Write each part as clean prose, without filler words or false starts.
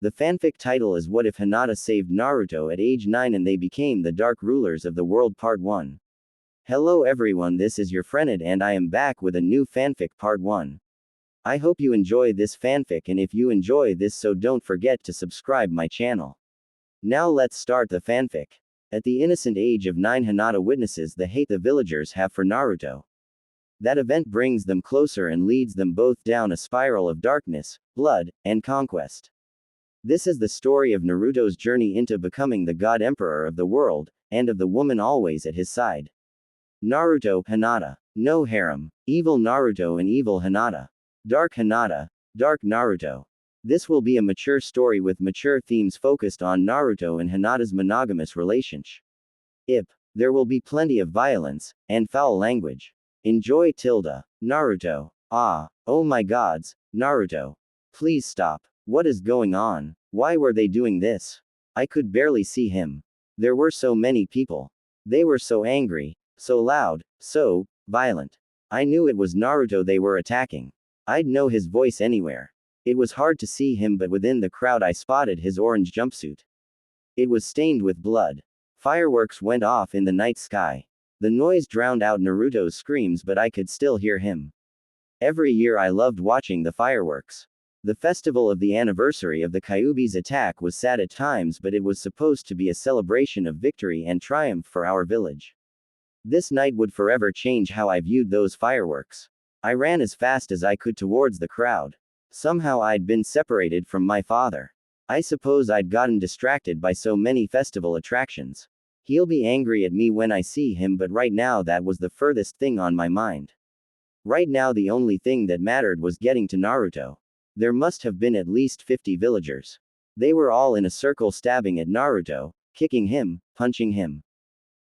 The fanfic title is What If Hinata Saved Naruto at age 9 and They Became the Dark Rulers of the World Part 1. Hello everyone, this is your friend and I am back with a new fanfic Part 1. I hope you enjoy this fanfic, and if you enjoy this, so don't forget to subscribe my channel. Now let's start the fanfic. At the innocent age of 9, Hinata witnesses the hate the villagers have for Naruto. That event brings them closer and leads them both down a spiral of darkness, blood, and conquest. This is the story of Naruto's journey into becoming the God Emperor of the world, and of the woman always at his side. Naruto, Hinata. No harem. Evil Naruto and evil Hinata. Dark Hinata, dark Naruto. This will be a mature story with mature themes focused on Naruto and Hinata's monogamous relationship. There will be plenty of violence, and foul language. Enjoy. Naruto. Oh my gods, Naruto. Please stop. What is going on? Why were they doing this? I could barely see him. There were so many people. They were so angry, so loud, so violent. I knew it was Naruto they were attacking. I'd know his voice anywhere. It was hard to see him, but within the crowd I spotted his orange jumpsuit. It was stained with blood. Fireworks went off in the night sky. The noise drowned out Naruto's screams, but I could still hear him. Every year I loved watching the fireworks. The festival of the anniversary of the Kyuubi's attack was sad at times, but it was supposed to be a celebration of victory and triumph for our village. This night would forever change how I viewed those fireworks. I ran as fast as I could towards the crowd. Somehow I'd been separated from my father. I suppose I'd gotten distracted by so many festival attractions. He'll be angry at me when I see him, but right now that was the furthest thing on my mind. Right now the only thing that mattered was getting to Naruto. There must have been at least 50 villagers. They were all in a circle stabbing at Naruto, kicking him, punching him.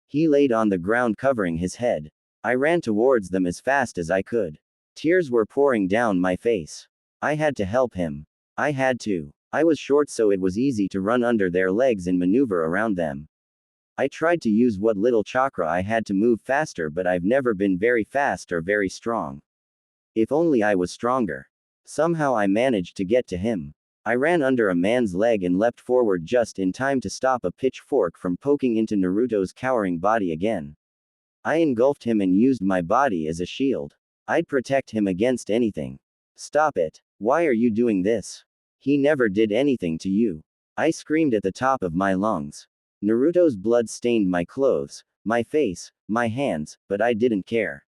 He laid on the ground covering his head. I ran towards them as fast as I could. Tears were pouring down my face. I had to help him. I had to. I was short, so it was easy to run under their legs and maneuver around them. I tried to use what little chakra I had to move faster, but I've never been very fast or very strong. If only I was stronger. Somehow I managed to get to him. I ran under a man's leg and leapt forward just in time to stop a pitchfork from poking into Naruto's cowering body again. I engulfed him and used my body as a shield. I'd protect him against anything. Stop it. Why are you doing this? He never did anything to you. I screamed at the top of my lungs. Naruto's blood stained my clothes, my face, my hands, but I didn't care.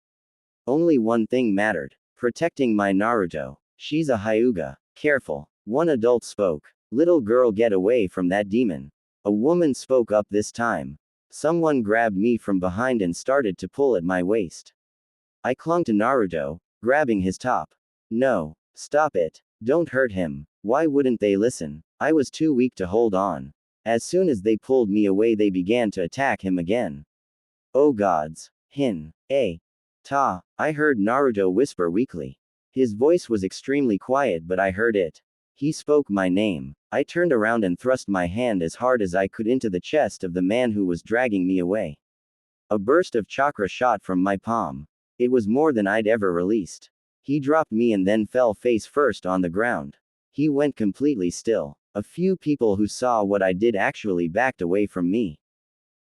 Only one thing mattered: protecting my Naruto. She's a Hyuga. Careful. One adult spoke. Little girl, get away from that demon. A woman spoke up this time. Someone grabbed me from behind and started to pull at my waist. I clung to Naruto, grabbing his top. No. Stop it. Don't hurt him. Why wouldn't they listen? I was too weak to hold on. As soon as they pulled me away, they began to attack him again. Oh gods. Ta. I heard Naruto whisper weakly. His voice was extremely quiet, but I heard it. He spoke my name. I turned around and thrust my hand as hard as I could into the chest of the man who was dragging me away. A burst of chakra shot from my palm. It was more than I'd ever released. He dropped me and then fell face first on the ground. He went completely still. A few people who saw what I did actually backed away from me.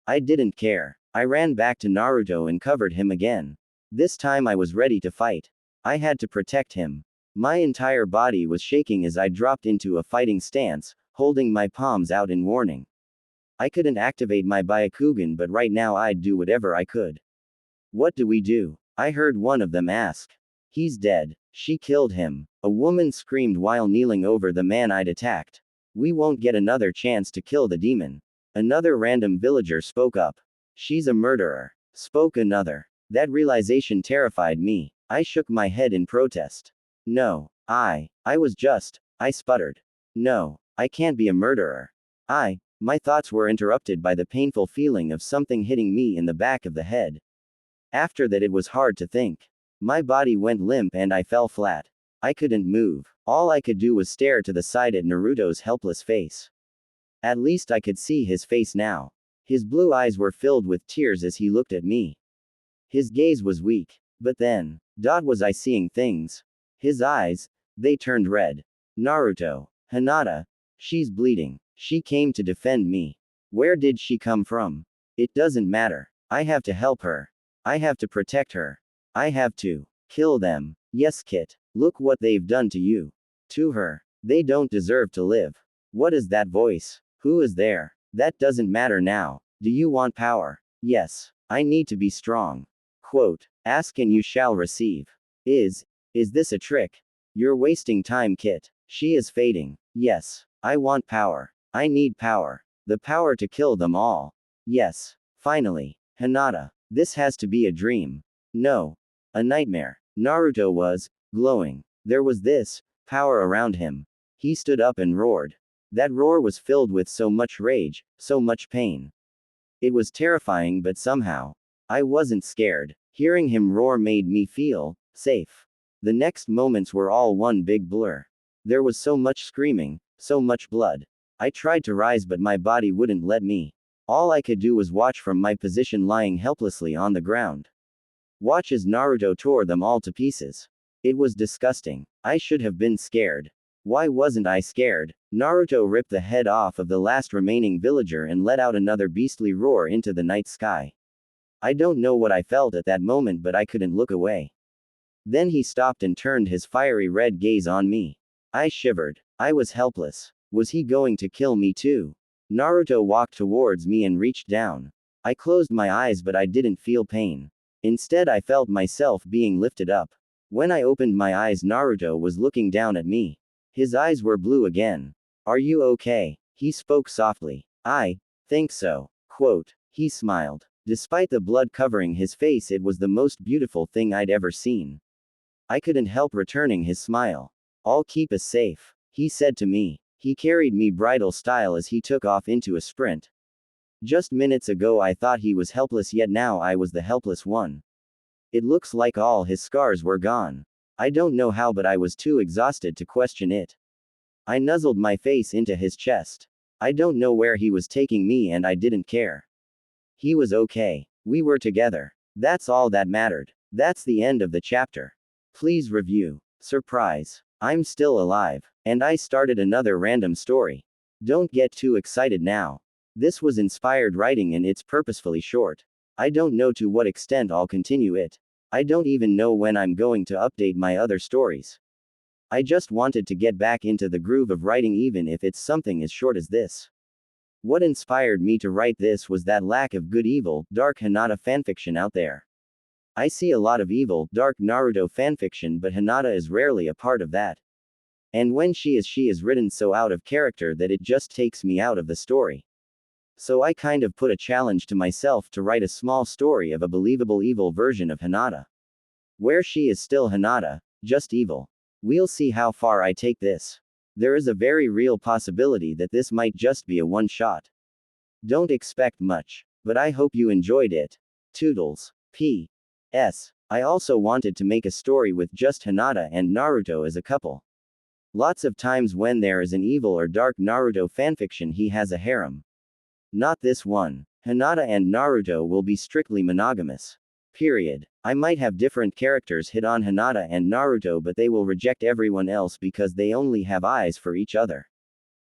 I didn't care. I ran back to Naruto and covered him again. This time I was ready to fight. I had to protect him. My entire body was shaking as I dropped into a fighting stance, holding my palms out in warning. I couldn't activate my Byakugan, but right now I'd do whatever I could. What do we do? I heard one of them ask. He's dead. She killed him. A woman screamed while kneeling over the man I'd attacked. We won't get another chance to kill the demon. Another random villager spoke up. She's a murderer. Spoke another. That realization terrified me. I shook my head in protest. No. I sputtered. No. I can't be a murderer. My thoughts were interrupted by the painful feeling of something hitting me in the back of the head. After that, it was hard to think. My body went limp and I fell flat. I couldn't move. All I could do was stare to the side at Naruto's helpless face. At least I could see his face now. His blue eyes were filled with tears as he looked at me. His gaze was weak. But then, was I seeing things? His eyes, they turned red. Naruto. Hinata. She's bleeding. She came to defend me. Where did she come from? It doesn't matter. I have to help her. I have to protect her. I have to kill them. Yes, Kit. Look what they've done to you. To her. They don't deserve to live. What is that voice? Who is there? That doesn't matter now. Do you want power? Yes. I need to be strong. Quote. Ask and you shall receive. Is this a trick? You're wasting time, Kit. She is fading. Yes. I want power. I need power. The power to kill them all. Yes. Finally. Hinata. This has to be a dream. No. A nightmare. Naruto was glowing. There was this power around him. He stood up and roared. That roar was filled with so much rage, so much pain. It was terrifying, but somehow, I wasn't scared. Hearing him roar made me feel safe. The next moments were all one big blur. There was so much screaming, so much blood. I tried to rise, but my body wouldn't let me. All I could do was watch from my position, lying helplessly on the ground. Watch as Naruto tore them all to pieces. It was disgusting. I should have been scared. Why wasn't I scared? Naruto ripped the head off of the last remaining villager and let out another beastly roar into the night sky. I don't know what I felt at that moment, but I couldn't look away. Then he stopped and turned his fiery red gaze on me. I shivered. I was helpless. Was he going to kill me too? Naruto walked towards me and reached down. I closed my eyes, but I didn't feel pain. Instead, I felt myself being lifted up. When I opened my eyes, Naruto was looking down at me. His eyes were blue again. Are you okay? He spoke softly. I think so. Quote. He smiled. Despite the blood covering his face, it was the most beautiful thing I'd ever seen. I couldn't help returning his smile. I'll keep us safe, he said to me. He carried me bridal style as he took off into a sprint. Just minutes ago I thought he was helpless, yet now I was the helpless one. It looks like all his scars were gone. I don't know how, but I was too exhausted to question it. I nuzzled my face into his chest. I don't know where he was taking me, and I didn't care. He was okay. We were together. That's all that mattered. That's the end of the chapter. Please review. Surprise. I'm still alive. And I started another random story. Don't get too excited now. This was inspired writing and it's purposefully short. I don't know to what extent I'll continue it. I don't even know when I'm going to update my other stories. I just wanted to get back into the groove of writing, even if it's something as short as this. What inspired me to write this was that lack of good, evil, dark Hinata fanfiction out there. I see a lot of evil, dark Naruto fanfiction, but Hinata is rarely a part of that. And when she is written so out of character that it just takes me out of the story. So I kind of put a challenge to myself to write a small story of a believable evil version of Hinata. Where she is still Hinata, just evil. We'll see how far I take this. There is a very real possibility that this might just be a one-shot. Don't expect much, but I hope you enjoyed it. Toodles. P.S. I also wanted to make a story with just Hinata and Naruto as a couple. Lots of times when there is an evil or dark Naruto fanfiction, he has a harem. Not this one. Hinata and Naruto will be strictly monogamous. Period. I might have different characters hit on Hinata and Naruto, but they will reject everyone else because they only have eyes for each other.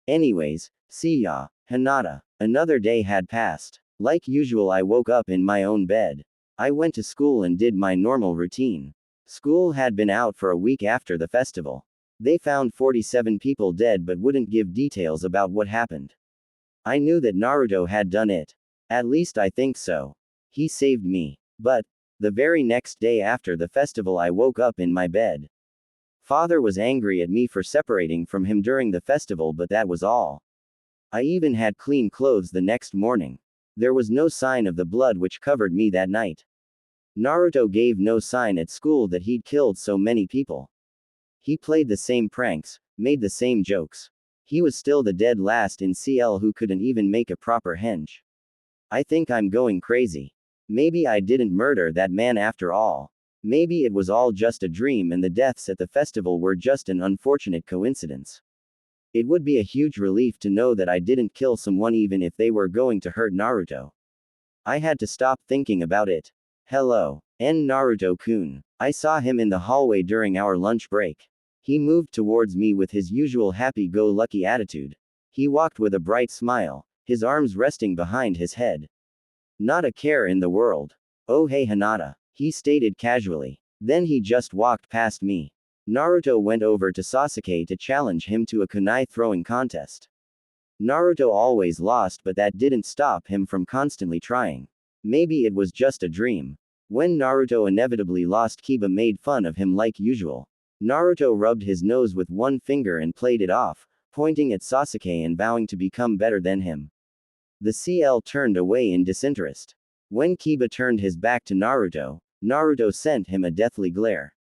Anyways, see ya. Hinata. Another day had passed. Like usual, I woke up in my own bed. I went to school and did my normal routine. School had been out for a week after the festival. They found 47 people dead but wouldn't give details about what happened. I knew that Naruto had done it. At least I think so. He saved me. But, the very next day after the festival, I woke up in my bed. Father was angry at me for separating from him during the festival, but that was all. I even had clean clothes the next morning. There was no sign of the blood which covered me that night. Naruto gave no sign at school that he'd killed so many people. He played the same pranks, made the same jokes. He was still the dead last in CL who couldn't even make a proper henge. I think I'm going crazy. Maybe I didn't murder that man after all. Maybe it was all just a dream and the deaths at the festival were just an unfortunate coincidence. It would be a huge relief to know that I didn't kill someone, even if they were going to hurt Naruto. I had to stop thinking about it. Hello. Naruto-kun. I saw him in the hallway during our lunch break. He moved towards me with his usual happy-go-lucky attitude. He walked with a bright smile, his arms resting behind his head. Not a care in the world. "Oh hey Hinata," he stated casually. Then he just walked past me. Naruto went over to Sasuke to challenge him to a kunai throwing contest. Naruto always lost, but that didn't stop him from constantly trying. Maybe it was just a dream. When Naruto inevitably lost, Kiba made fun of him like usual. Naruto rubbed his nose with one finger and played it off, pointing at Sasuke and vowing to become better than him. The CL turned away in disinterest. When Kiba turned his back to Naruto, Naruto sent him a deathly glare.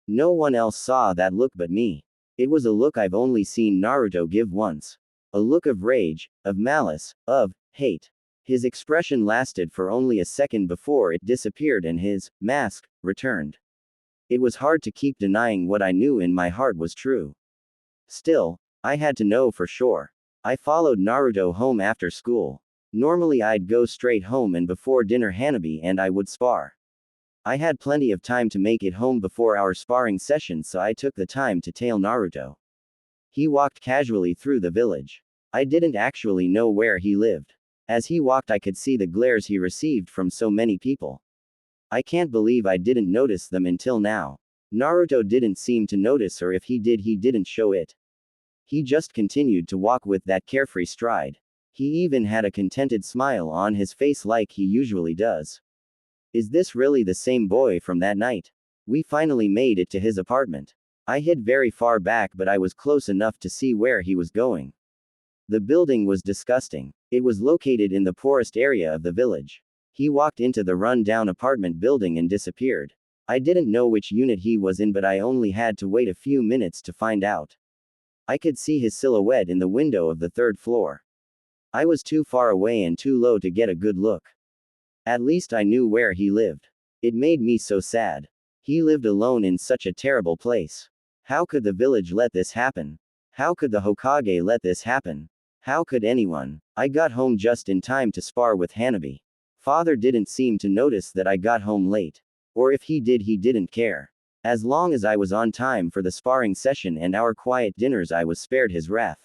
No one else saw that look but me. It was a look I've only seen Naruto give once. A look of rage, of malice, of hate. His expression lasted for only a second before it disappeared and his mask returned. It was hard to keep denying what I knew in my heart was true. Still, I had to know for sure. I followed Naruto home after school. Normally I'd go straight home and before dinner Hanabi and I would spar. I had plenty of time to make it home before our sparring session, so I took the time to tail Naruto. He walked casually through the village. I didn't actually know where he lived. As he walked I could see the glares he received from so many people. I can't believe I didn't notice them until now. Naruto didn't seem to notice, or if he did, he didn't show it. He just continued to walk with that carefree stride. He even had a contented smile on his face like he usually does. Is this really the same boy from that night? We finally made it to his apartment. I hid very far back, but I was close enough to see where he was going. The building was disgusting. It was located in the poorest area of the village. He walked into the run-down apartment building and disappeared. I didn't know which unit he was in, but I only had to wait a few minutes to find out. I could see his silhouette in the window of the third floor. I was too far away and too low to get a good look. At least I knew where he lived. It made me so sad. He lived alone in such a terrible place. How could the village let this happen? How could the Hokage let this happen? How could anyone? I got home just in time to spar with Hanabi. Father didn't seem to notice that I got home late. Or if he did, he didn't care. As long as I was on time for the sparring session and our quiet dinners, I was spared his wrath.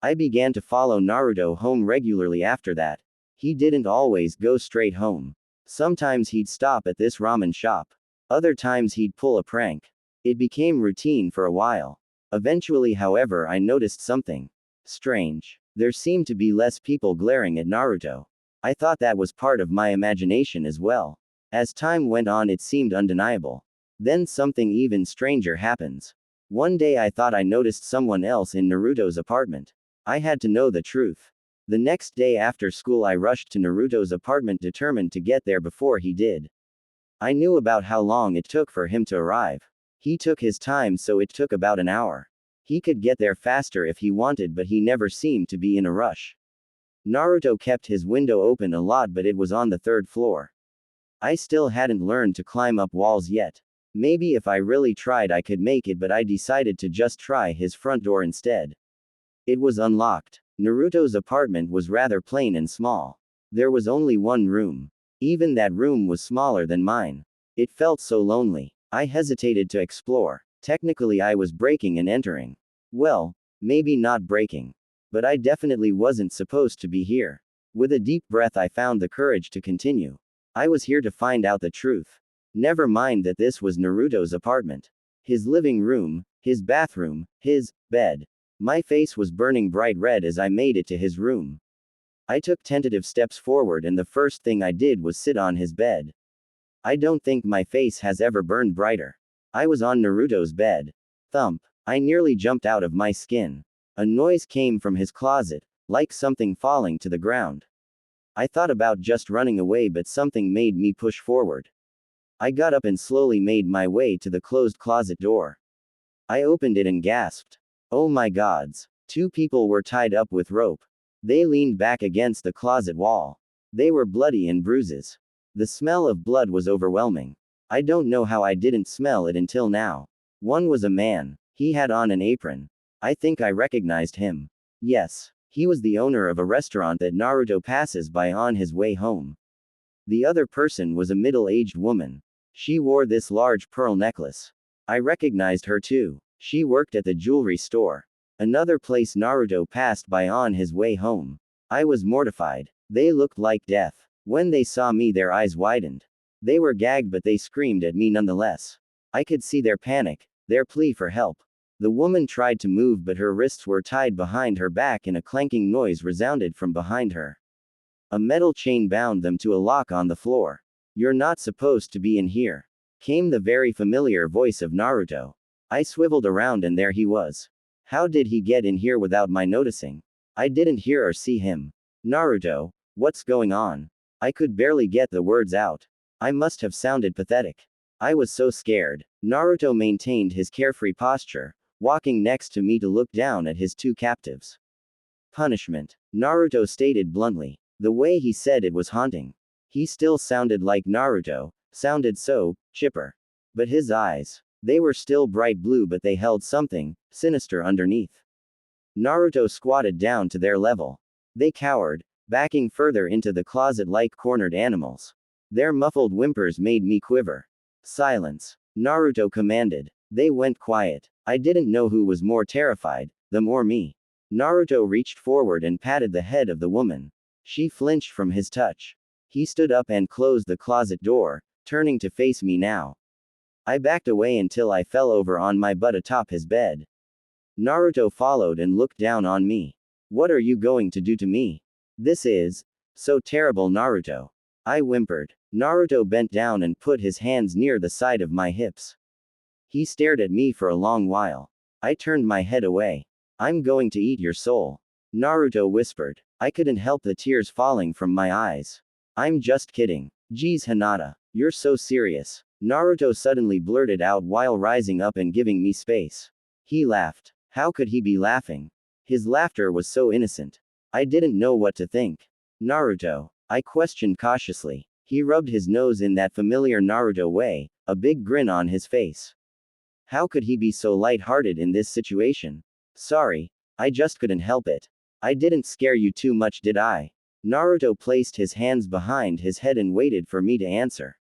I began to follow Naruto home regularly after that. He didn't always go straight home. Sometimes he'd stop at this ramen shop. Other times he'd pull a prank. It became routine for a while. Eventually, however, I noticed something strange. There seemed to be less people glaring at Naruto. I thought that was part of my imagination as well. As time went on, it seemed undeniable. Then something even stranger happens. One day I thought I noticed someone else in Naruto's apartment. I had to know the truth. The next day after school I rushed to Naruto's apartment, determined to get there before he did. I knew about how long it took for him to arrive. He took his time, so it took about an hour. He could get there faster if he wanted, but he never seemed to be in a rush. Naruto kept his window open a lot, but it was on the third floor. I still hadn't learned to climb up walls yet. Maybe if I really tried I could make it, but I decided to just try his front door instead. It was unlocked. Naruto's apartment was rather plain and small. There was only one room. Even that room was smaller than mine. It felt so lonely. I hesitated to explore. Technically I was breaking and entering. Well, maybe not breaking. But I definitely wasn't supposed to be here. With a deep breath I found the courage to continue. I was here to find out the truth. Never mind that this was Naruto's apartment. His living room, his bathroom, his bed. My face was burning bright red as I made it to his room. I took tentative steps forward and the first thing I did was sit on his bed. I don't think my face has ever burned brighter. I was on Naruto's bed. Thump. I nearly jumped out of my skin. A noise came from his closet, like something falling to the ground. I thought about just running away, but something made me push forward. I got up and slowly made my way to the closed closet door. I opened it and gasped. Oh my gods. 2 people were tied up with rope. They leaned back against the closet wall. They were bloody and bruises. The smell of blood was overwhelming. I don't know how I didn't smell it until now. One was a man. He had on an apron. I think I recognized him. Yes, he was the owner of a restaurant that Naruto passes by on his way home. The other person was a middle-aged woman. She wore this large pearl necklace. I recognized her too. She worked at the jewelry store. Another place Naruto passed by on his way home. I was mortified. They looked like death. When they saw me, their eyes widened. They were gagged, but they screamed at me nonetheless. I could see their panic, their plea for help. The woman tried to move, but her wrists were tied behind her back and a clanking noise resounded from behind her. A metal chain bound them to a lock on the floor. "You're not supposed to be in here," came the very familiar voice of Naruto. I swiveled around and there he was. How did he get in here without my noticing? I didn't hear or see him. "Naruto, what's going on?" I could barely get the words out. I must have sounded pathetic. I was so scared. Naruto maintained his carefree posture, walking next to me to look down at his two captives. "Punishment," Naruto stated bluntly. The way he said it was haunting. He still sounded like Naruto, sounded so chipper. But his eyes, they were still bright blue, but they held something sinister underneath. Naruto squatted down to their level. They cowered, backing further into the closet like cornered animals. Their muffled whimpers made me quiver. "Silence," Naruto commanded. They went quiet. I didn't know who was more terrified, them or me. Naruto reached forward and patted the head of the woman. She flinched from his touch. He stood up and closed the closet door, turning to face me now. I backed away until I fell over on my butt atop his bed. Naruto followed and looked down on me. "What are you going to do to me? This is so terrible, Naruto." I whimpered. Naruto bent down and put his hands near the side of my hips. He stared at me for a long while. I turned my head away. "I'm going to eat your soul," Naruto whispered. I couldn't help the tears falling from my eyes. "I'm just kidding. Geez, Hinata, you're so serious," Naruto suddenly blurted out while rising up and giving me space. He laughed. How could he be laughing? His laughter was so innocent. I didn't know what to think. "Naruto?" I questioned cautiously. He rubbed his nose in that familiar Naruto way, a big grin on his face. How could he be so light-hearted in this situation? "Sorry, I just couldn't help it. I didn't scare you too much, did I?" Naruto placed his hands behind his head and waited for me to answer.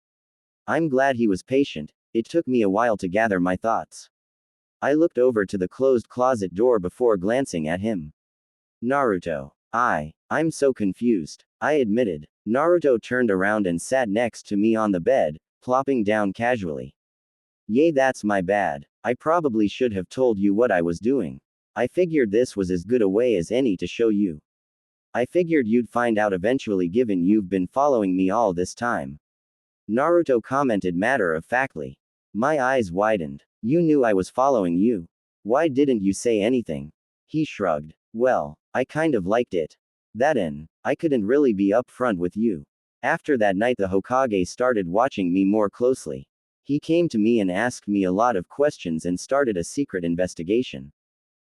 I'm glad he was patient. It took me a while to gather my thoughts. I looked over to the closed closet door before glancing at him. "Naruto. I'm so confused," I admitted. Naruto turned around and sat next to me on the bed, plopping down casually. "Yay, that's my bad. I probably should have told you what I was doing. I figured this was as good a way as any to show you. I figured you'd find out eventually, given you've been following me all this time," Naruto commented matter-of-factly. My eyes widened. "You knew I was following you. Why didn't you say anything?" He shrugged. "Well, I kind of liked it. I couldn't really be upfront with you. After that night, the Hokage started watching me more closely. He came to me and asked me a lot of questions and started a secret investigation.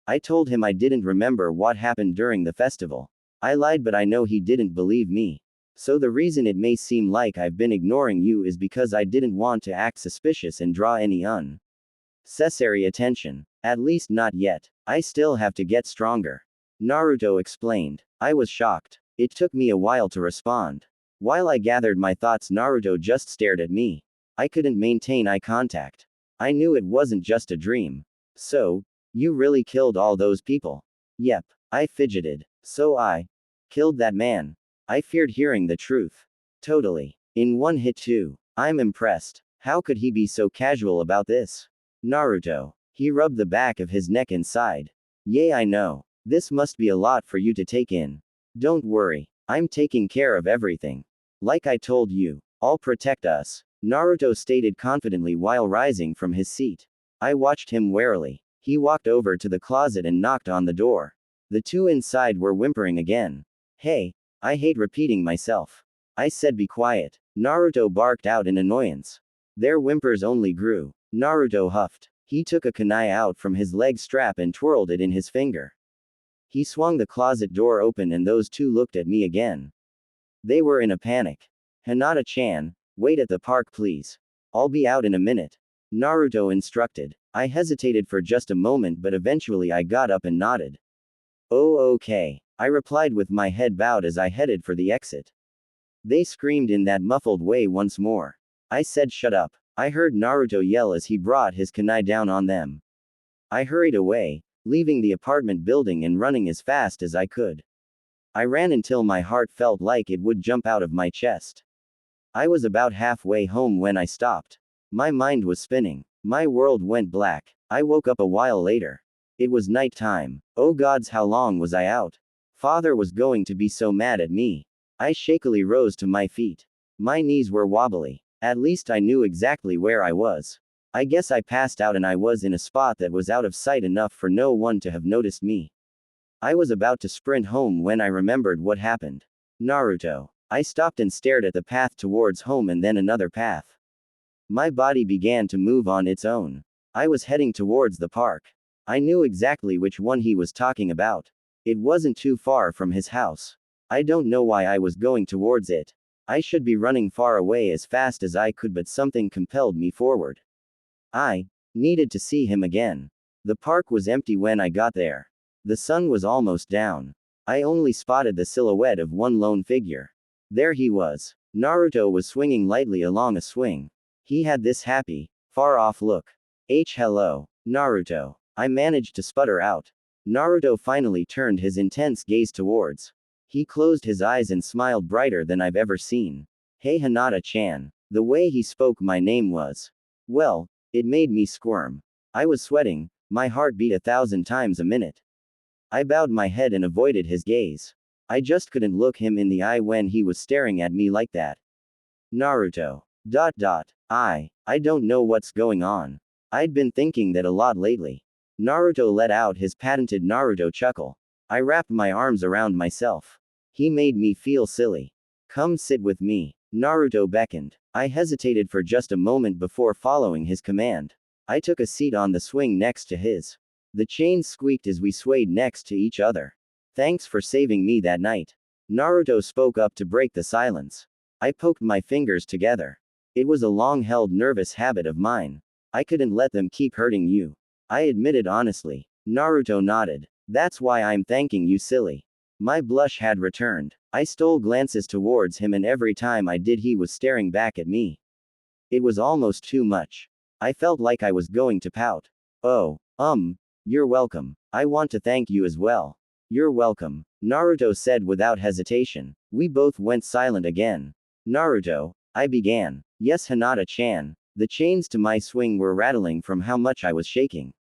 I told him I didn't remember what happened during the festival. I lied, but I know he didn't believe me. So the reason it may seem like I've been ignoring you is because I didn't want to act suspicious and draw any unnecessary attention. At least not yet. I still have to get stronger," Naruto explained. I was shocked. It took me a while to respond. While I gathered my thoughts, Naruto just stared at me. I couldn't maintain eye contact. I knew it wasn't just a dream. "So, you really killed all those people?" "Yep." I fidgeted. "So I killed that man?" I feared hearing the truth. "Totally. In one hit too. I'm impressed. How could he be so casual about this?" Naruto. He rubbed the back of his neck and sighed. "Yay, I know. This must be a lot for you to take in. Don't worry. I'm taking care of everything. Like I told you, I'll protect us," Naruto stated confidently while rising from his seat. I watched him warily. He walked over to the closet and knocked on the door. The two inside were whimpering again. "Hey, I hate repeating myself. I said be quiet," Naruto barked out in annoyance. Their whimpers only grew. Naruto huffed. He took a kunai out from his leg strap and twirled it in his finger. He swung the closet door open and those two looked at me again. They were in a panic. "Hinata-chan, wait at the park please. I'll be out in a minute," Naruto instructed. I hesitated for just a moment, but eventually I got up and nodded. "Oh, okay," I replied with my head bowed as I headed for the exit. They screamed in that muffled way once more. I said shut up. I heard Naruto yell as he brought his kunai down on them. I hurried away, leaving the apartment building and running as fast as I could. I ran until my heart felt like it would jump out of my chest. I was about halfway home when I stopped. My mind was spinning. My world went black. I woke up a while later. It was night time. Oh gods, how long was I out? Father was going to be so mad at me. I shakily rose to my feet. My knees were wobbly. At least I knew exactly where I was. I guess I passed out and I was in a spot that was out of sight enough for no one to have noticed me. I was about to sprint home when I remembered what happened. Naruto. I stopped and stared at the path towards home and then another path. My body began to move on its own. I was heading towards the park. I knew exactly which one he was talking about. It wasn't too far from his house. I don't know why I was going towards it. I should be running far away as fast as I could, but something compelled me forward. I needed to see him again. The park was empty when I got there. The sun was almost down. I only spotted the silhouette of one lone figure. There he was. Naruto was swinging lightly along a swing. He had this happy, far-off look. Hello, Naruto. I managed to sputter out. Naruto finally turned his intense gaze towards. He closed his eyes and smiled brighter than I've ever seen. Hey Hinata-chan. The way he spoke my name was. Well, it made me squirm. I was sweating, my heart beat 1,000 times a minute. I bowed my head and avoided his gaze. I just couldn't look him in the eye when he was staring at me like that. Naruto. I don't know what's going on. I'd been thinking that a lot lately. Naruto let out his patented Naruto chuckle. I wrapped my arms around myself. He made me feel silly. Come sit with me. Naruto beckoned. I hesitated for just a moment before following his command. I took a seat on the swing next to his. The chains squeaked as we swayed next to each other. Thanks for saving me that night. Naruto spoke up to break the silence. I poked my fingers together. It was a long-held nervous habit of mine. I couldn't let them keep hurting you. I admitted honestly. Naruto nodded. That's why I'm thanking you, silly. My blush had returned. I stole glances towards him and every time I did he was staring back at me. It was almost too much. I felt like I was going to pout. Oh, you're welcome. I want to thank you as well. You're welcome, Naruto said without hesitation. We both went silent again. Naruto, I began. Yes, Hinata-chan. The chains to my swing were rattling from how much I was shaking.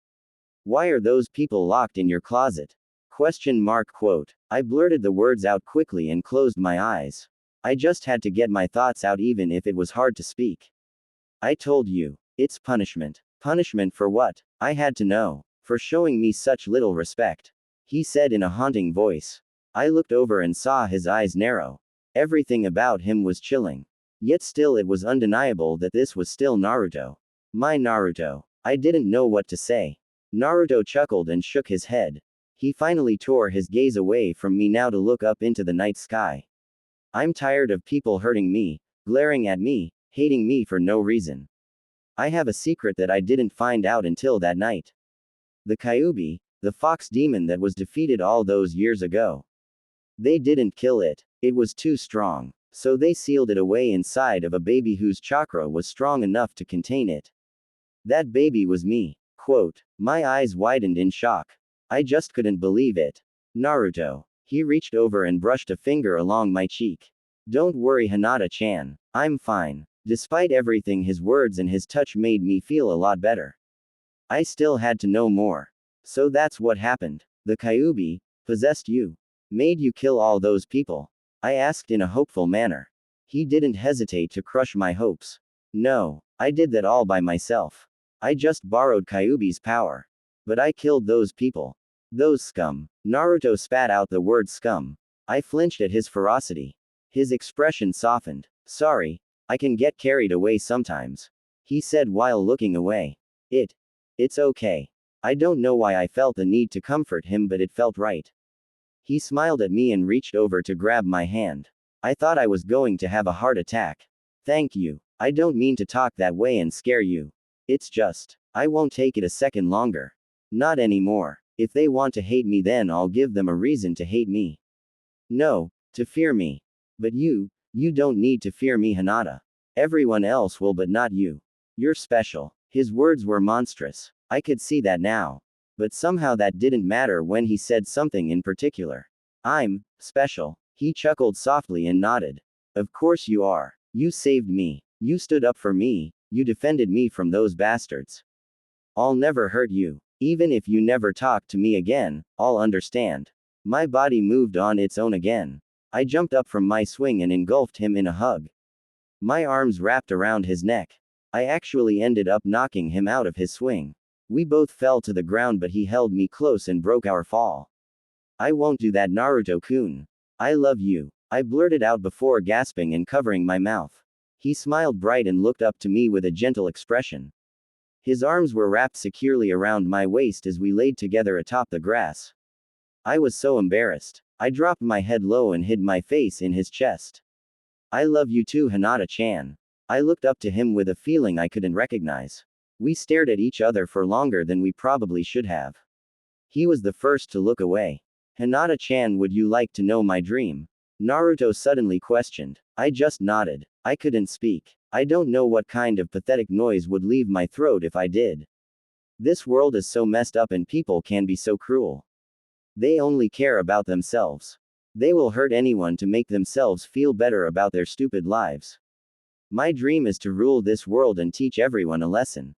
Why are those people locked in your closet? ? I blurted the words out quickly and closed my eyes. I just had to get my thoughts out even if it was hard to speak. I told you. It's punishment. Punishment for what? I had to know. For showing me such little respect. He said in a haunting voice. I looked over and saw his eyes narrow. Everything about him was chilling. Yet still it was undeniable that this was still Naruto. My Naruto. I didn't know what to say. Naruto chuckled and shook his head. He finally tore his gaze away from me now to look up into the night sky. I'm tired of people hurting me, glaring at me, hating me for no reason. I have a secret that I didn't find out until that night. The Kyuubi, the fox demon that was defeated all those years ago. They didn't kill it. It was too strong. So they sealed it away inside of a baby whose chakra was strong enough to contain it. That baby was me. My eyes widened in shock. I just couldn't believe it. Naruto. He reached over and brushed a finger along my cheek. Don't worry, Hinata-chan. I'm fine. Despite everything, his words and his touch made me feel a lot better. I still had to know more. So that's what happened. The Kyuubi possessed you. Made you kill all those people? I asked in a hopeful manner. He didn't hesitate to crush my hopes. No, I did that all by myself. I just borrowed Kyuubi's power. But I killed those people. Those scum. Naruto spat out the word scum. I flinched at his ferocity. His expression softened. Sorry, I can get carried away sometimes. He said while looking away. It's okay. I don't know why I felt the need to comfort him, but it felt right. He smiled at me and reached over to grab my hand. I thought I was going to have a heart attack. Thank you. I don't mean to talk that way and scare you. It's just, I won't take it a second longer. Not anymore. If they want to hate me, then I'll give them a reason to hate me. No, to fear me. But you don't need to fear me, Hinata. Everyone else will, but not you. You're special. His words were monstrous. I could see that now. But somehow that didn't matter when he said something in particular. I'm special. He chuckled softly and nodded. Of course you are. You saved me. You stood up for me. You defended me from those bastards. I'll never hurt you. Even if you never talk to me again, I'll understand. My body moved on its own again. I jumped up from my swing and engulfed him in a hug. My arms wrapped around his neck. I actually ended up knocking him out of his swing. We both fell to the ground, but he held me close and broke our fall. I won't do that, Naruto-kun. I love you. I blurted out before gasping and covering my mouth. He smiled bright and looked up to me with a gentle expression. His arms were wrapped securely around my waist as we laid together atop the grass. I was so embarrassed. I dropped my head low and hid my face in his chest. I love you too, Hinata-chan. I looked up to him with a feeling I couldn't recognize. We stared at each other for longer than we probably should have. He was the first to look away. Hinata-chan, would you like to know my dream? Naruto suddenly questioned. I just nodded. I couldn't speak. I don't know what kind of pathetic noise would leave my throat if I did. This world is so messed up and people can be so cruel. They only care about themselves. They will hurt anyone to make themselves feel better about their stupid lives. My dream is to rule this world and teach everyone a lesson.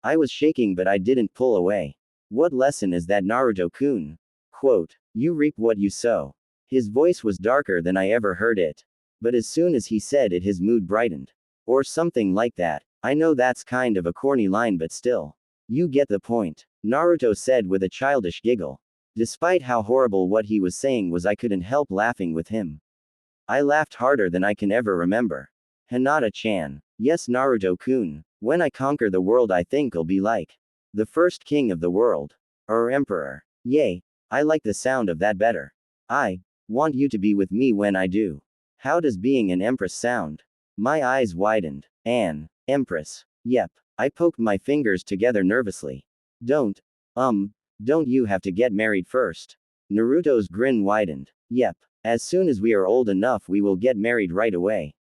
I was shaking, but I didn't pull away. What lesson is that, Naruto-kun? Quote, you reap what you sow. His voice was darker than I ever heard it. But as soon as he said it, his mood brightened. Or something like that. I know that's kind of a corny line, but still. You get the point. Naruto said with a childish giggle. Despite how horrible what he was saying was, I couldn't help laughing with him. I laughed harder than I can ever remember. Hinata-chan. Yes, Naruto-kun. When I conquer the world, I think I'll be like the first king of the world. Or emperor. Yay. I like the sound of that better. I want you to be with me when I do. How does being an empress sound? My eyes widened. An empress. Yep. I poked my fingers together nervously. Don't you have to get married first? Naruto's grin widened. Yep. As soon as we are old enough, we will get married right away.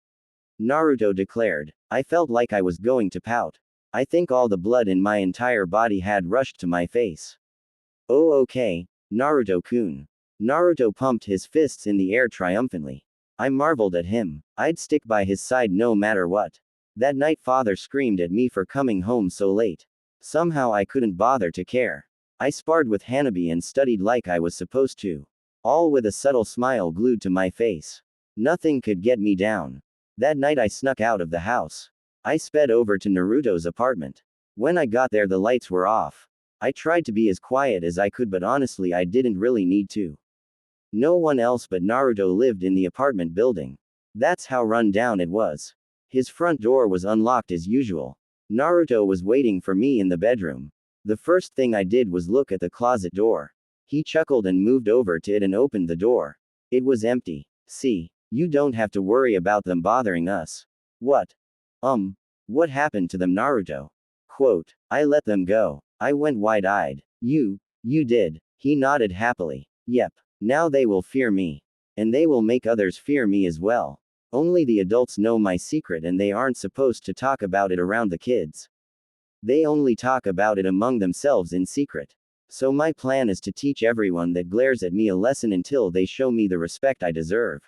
Naruto declared. I felt like I was going to pout. I think all the blood in my entire body had rushed to my face. Oh, okay, Naruto-kun. Naruto pumped his fists in the air triumphantly. I marveled at him. I'd stick by his side no matter what. That night, father screamed at me for coming home so late. Somehow I couldn't bother to care. I sparred with Hanabi and studied like I was supposed to. All with a subtle smile glued to my face. Nothing could get me down. That night I snuck out of the house. I sped over to Naruto's apartment. When I got there, the lights were off. I tried to be as quiet as I could, but honestly I didn't really need to. No one else but Naruto lived in the apartment building. That's how run down it was. His front door was unlocked as usual. Naruto was waiting for me in the bedroom. The first thing I did was look at the closet door. He chuckled and moved over to it and opened the door. It was empty. See, you don't have to worry about them bothering us. What? What happened to them, Naruto? Quote, I let them go. I went wide-eyed. You did. He nodded happily. Yep. Now they will fear me. And they will make others fear me as well. Only the adults know my secret, and they aren't supposed to talk about it around the kids. They only talk about it among themselves in secret. So my plan is to teach everyone that glares at me a lesson until they show me the respect I deserve.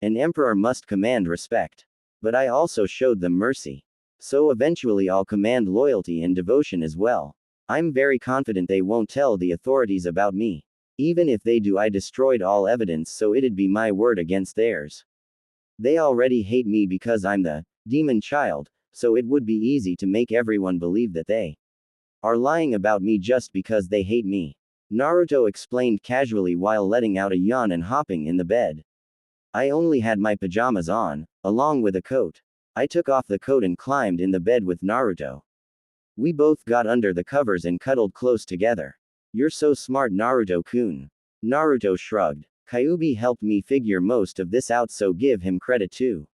An emperor must command respect. But I also showed them mercy. So eventually I'll command loyalty and devotion as well. I'm very confident they won't tell the authorities about me. Even if they do, I destroyed all evidence, so it'd be my word against theirs. They already hate me because I'm the demon child, so it would be easy to make everyone believe that they are lying about me just because they hate me. Naruto explained casually while letting out a yawn and hopping in the bed. I only had my pajamas on, along with a coat. I took off the coat and climbed in the bed with Naruto. We both got under the covers and cuddled close together. You're so smart, Naruto-kun. Naruto shrugged. Kyuubi helped me figure most of this out, so give him credit too.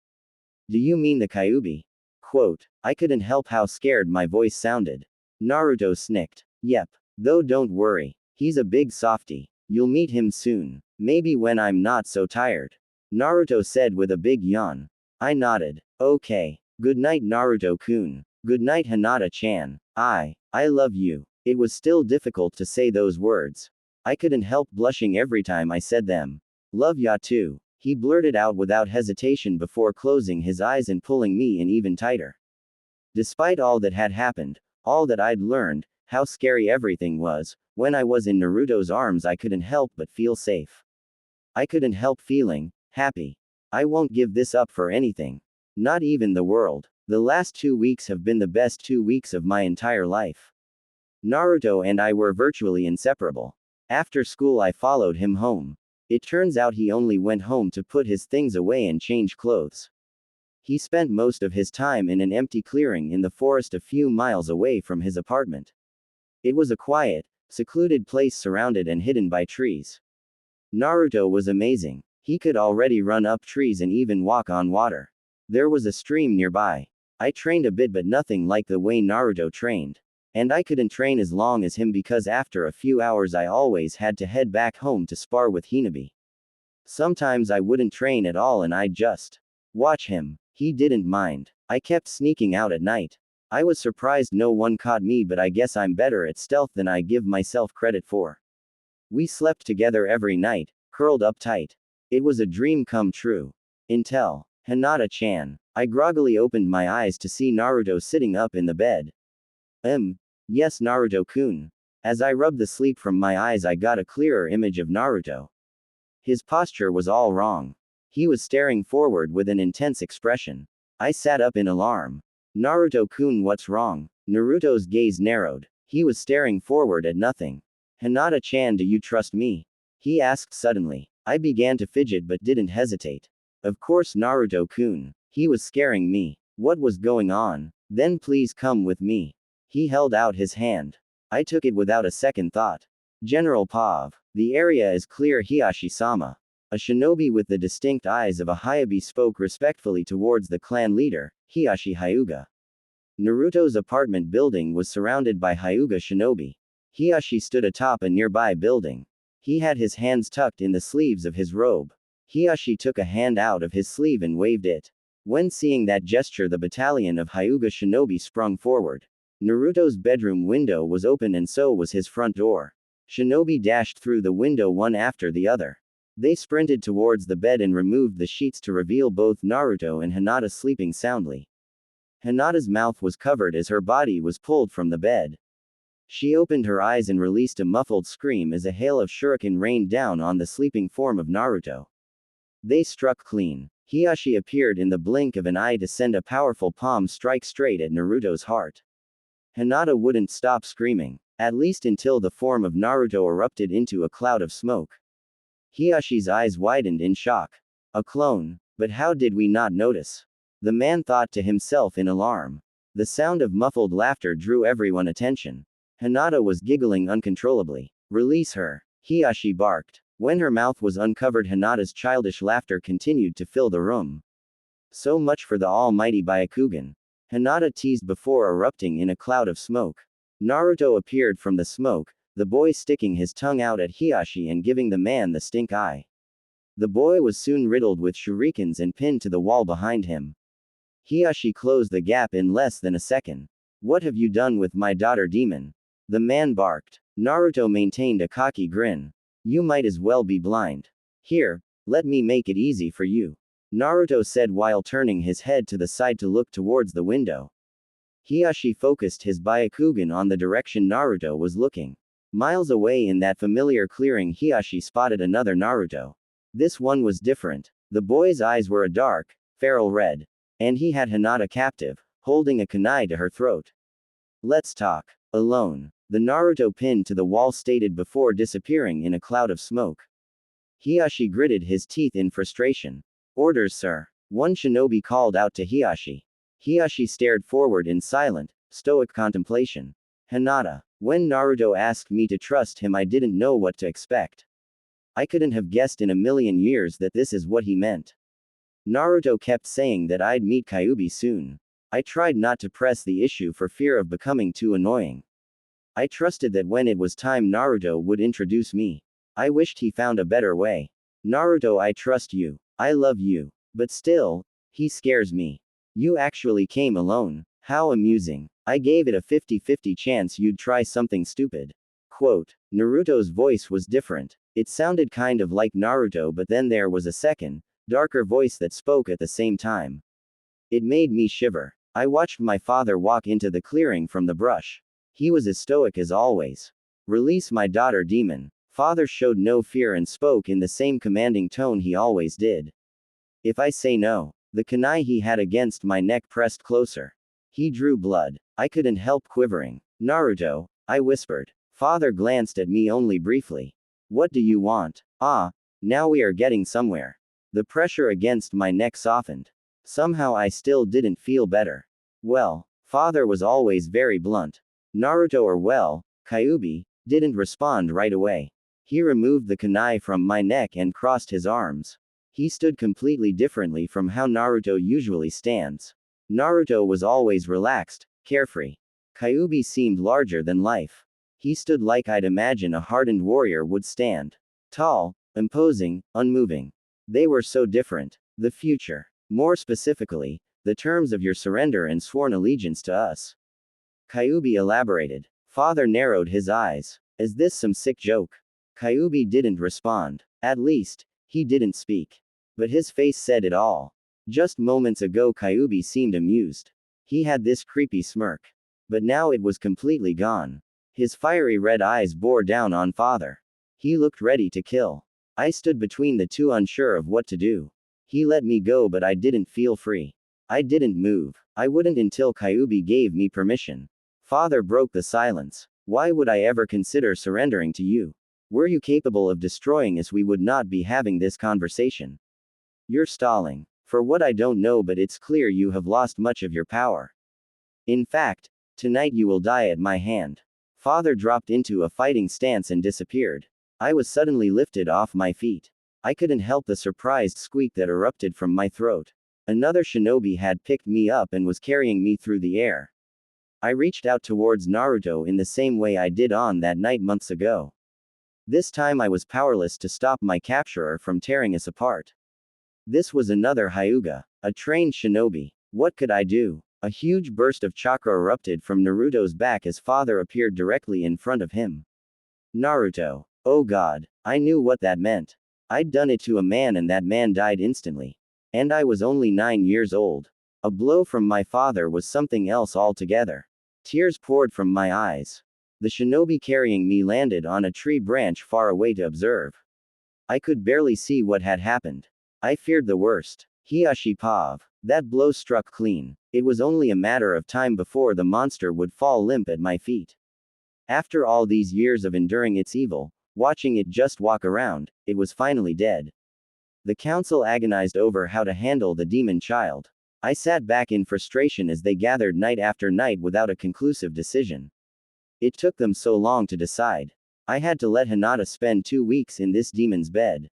Do you mean the Kyuubi? Quote, I couldn't help how scared my voice sounded. Naruto snicked. Yep. Though don't worry. He's a big softie. You'll meet him soon. Maybe when I'm not so tired. Naruto said with a big yawn. I nodded. Okay. Good night, Naruto-kun. Good night, Hinata-chan. I love you. It was still difficult to say those words. I couldn't help blushing every time I said them. Love ya too. He blurted out without hesitation before closing his eyes and pulling me in even tighter. Despite all that had happened, all that I'd learned, how scary everything was, when I was in Naruto's arms I couldn't help but feel safe. I couldn't help feeling happy. I won't give this up for anything. Not even the world. The last 2 weeks have been the best 2 weeks of my entire life. Naruto and I were virtually inseparable. After school I followed him home. It turns out he only went home to put his things away and change clothes. He spent most of his time in an empty clearing in the forest a few miles away from his apartment. It was a quiet, secluded place surrounded and hidden by trees. Naruto was amazing. He could already run up trees and even walk on water. There was a stream nearby. I trained a bit but nothing like the way Naruto trained. And I couldn't train as long as him because after a few hours I always had to head back home to spar with Hinata. Sometimes I wouldn't train at all and I'd just watch him. He didn't mind. I kept sneaking out at night. I was surprised no one caught me, but I guess I'm better at stealth than I give myself credit for. We slept together every night, curled up tight. It was a dream come true. Until Hinata-chan. I groggily opened my eyes to see Naruto sitting up in the bed. Yes, Naruto-kun. As I rubbed the sleep from my eyes I got a clearer image of Naruto. His posture was all wrong. He was staring forward with an intense expression. I sat up in alarm. Naruto-kun, what's wrong? Naruto's gaze narrowed. He was staring forward at nothing. Hinata-chan, do you trust me? He asked suddenly. I began to fidget but didn't hesitate. Of course, Naruto-kun. He was scaring me. What was going on? Then please come with me. He held out his hand. I took it without a second thought. General Pav. The area is clear, Hiashi-sama. A shinobi with the distinct eyes of a Hyabi spoke respectfully towards the clan leader, Hiashi Hyuga. Naruto's apartment building was surrounded by Hyuga shinobi. Hiashi stood atop a nearby building. He had his hands tucked in the sleeves of his robe. Hiashi took a hand out of his sleeve and waved it. When seeing that gesture, the battalion of Hyuga shinobi sprung forward. Naruto's bedroom window was open and so was his front door. Shinobi dashed through the window one after the other. They sprinted towards the bed and removed the sheets to reveal both Naruto and Hinata sleeping soundly. Hinata's mouth was covered as her body was pulled from the bed. She opened her eyes and released a muffled scream as a hail of shuriken rained down on the sleeping form of Naruto. They struck clean. Hiashi appeared in the blink of an eye to send a powerful palm strike straight at Naruto's heart. Hinata wouldn't stop screaming, at least until the form of Naruto erupted into a cloud of smoke. Hiyashi's eyes widened in shock. A clone? But how did we not notice? The man thought to himself in alarm. The sound of muffled laughter drew everyone's attention. Hinata was giggling uncontrollably. Release her. Hiyashi barked. When her mouth was uncovered, Hinata's childish laughter continued to fill the room. So much for the almighty Byakugan. Hinata teased before erupting in a cloud of smoke. Naruto appeared from the smoke, the boy sticking his tongue out at Hiyashi and giving the man the stink eye. The boy was soon riddled with shurikens and pinned to the wall behind him. Hiyashi closed the gap in less than a second. What have you done with my daughter, demon? The man barked. Naruto maintained a cocky grin. You might as well be blind. Here, let me make it easy for you. Naruto said while turning his head to the side to look towards the window. Hiyashi focused his Byakugan on the direction Naruto was looking. Miles away in that familiar clearing, Hiyashi spotted another Naruto. This one was different. The boy's eyes were a dark, feral red. And he had Hinata captive, holding a kunai to her throat. Let's talk. Alone. The Naruto pinned to the wall stated before disappearing in a cloud of smoke. Hiyashi gritted his teeth in frustration. Orders, sir. One shinobi called out to Hiyashi. Hiyashi stared forward in silent, stoic contemplation. Hinata. When Naruto asked me to trust him, I didn't know what to expect. I couldn't have guessed in a million years that this is what he meant. Naruto kept saying that I'd meet Kyuubi soon. I tried not to press the issue for fear of becoming too annoying. I trusted that when it was time Naruto would introduce me. I wished he found a better way. Naruto, I trust you. I love you. But still, he scares me. You actually came alone. How amusing. I gave it a 50-50 chance you'd try something stupid. Quote. Naruto's voice was different. It sounded kind of like Naruto, but then there was a second, darker voice that spoke at the same time. It made me shiver. I watched my father walk into the clearing from the brush. He was as stoic as always. Release my daughter, demon. Father showed no fear and spoke in the same commanding tone he always did. If I say no, the kunai he had against my neck pressed closer. He drew blood. I couldn't help quivering. Naruto, I whispered. Father glanced at me only briefly. What do you want? Ah, now we are getting somewhere. The pressure against my neck softened. Somehow I still didn't feel better. Well, father was always very blunt. Naruto or well, Kyuubi, didn't respond right away. He removed the kunai from my neck and crossed his arms. He stood completely differently from how Naruto usually stands. Naruto was always relaxed, carefree. Kyuubi seemed larger than life. He stood like I'd imagine a hardened warrior would stand. Tall, imposing, unmoving. They were so different. The future. More specifically, the terms of your surrender and sworn allegiance to us. Kyuubi elaborated. Father narrowed his eyes. Is this some sick joke? Kyuubi didn't respond. At least, he didn't speak. But his face said it all. Just moments ago Kyuubi seemed amused. He had this creepy smirk. But now it was completely gone. His fiery red eyes bore down on father. He looked ready to kill. I stood between the two, unsure of what to do. He let me go, but I didn't feel free. I didn't move. I wouldn't until Kyuubi gave me permission. Father broke the silence. Why would I ever consider surrendering to you? Were you capable of destroying us, we would not be having this conversation. You're stalling. For what I don't know, but it's clear you have lost much of your power. In fact, tonight you will die at my hand. Father dropped into a fighting stance and disappeared. I was suddenly lifted off my feet. I couldn't help the surprised squeak that erupted from my throat. Another shinobi had picked me up and was carrying me through the air. I reached out towards Naruto in the same way I did on that night months ago. This time I was powerless to stop my capturer from tearing us apart. This was another Hyuga, a trained shinobi. What could I do? A huge burst of chakra erupted from Naruto's back as father appeared directly in front of him. Naruto. Oh god, I knew what that meant. I'd done it to a man and that man died instantly. And I was only 9 years old. A blow from my father was something else altogether. Tears poured from my eyes. The shinobi carrying me landed on a tree branch far away to observe. I could barely see what had happened. I feared the worst. Hiashi Pav. That blow struck clean. It was only a matter of time before the monster would fall limp at my feet. After all these years of enduring its evil, watching it just walk around, it was finally dead. The council agonized over how to handle the demon child. I sat back in frustration as they gathered night after night without a conclusive decision. It took them so long to decide. I had to let Hinata spend 2 weeks in this demon's bed.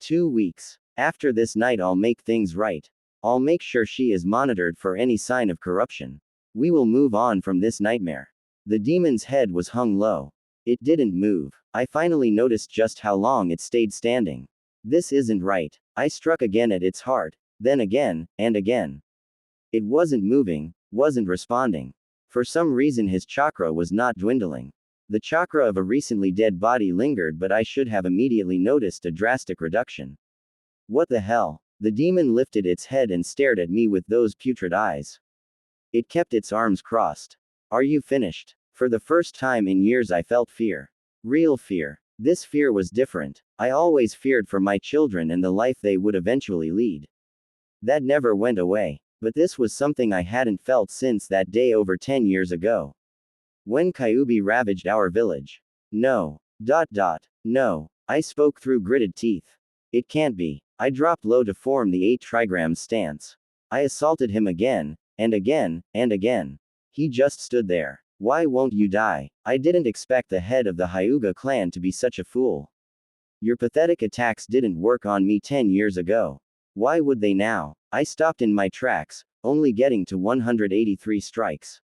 2 weeks. After this night I'll make things right. I'll make sure she is monitored for any sign of corruption. We will move on from this nightmare. The demon's head was hung low. It didn't move. I finally noticed just how long it stayed standing. This isn't right. I struck again at its heart, then again, and again. It wasn't moving, wasn't responding. For some reason his chakra was not dwindling. The chakra of a recently dead body lingered, but I should have immediately noticed a drastic reduction. What the hell? The demon lifted its head and stared at me with those putrid eyes. It kept its arms crossed. Are you finished? For the first time in years I felt fear. Real fear. This fear was different. I always feared for my children and the life they would eventually lead. That never went away. But this was something I hadn't felt since that day over 10 years ago. When Kyuubi ravaged our village. No. No. I spoke through gritted teeth. It can't be. I dropped low to form the 8 trigrams stance. I assaulted him again, and again, and again. He just stood there. Why won't you die? I didn't expect the head of the Hyuga clan to be such a fool. Your pathetic attacks didn't work on me 10 years ago. Why would they now? I stopped in my tracks, only getting to 183 strikes.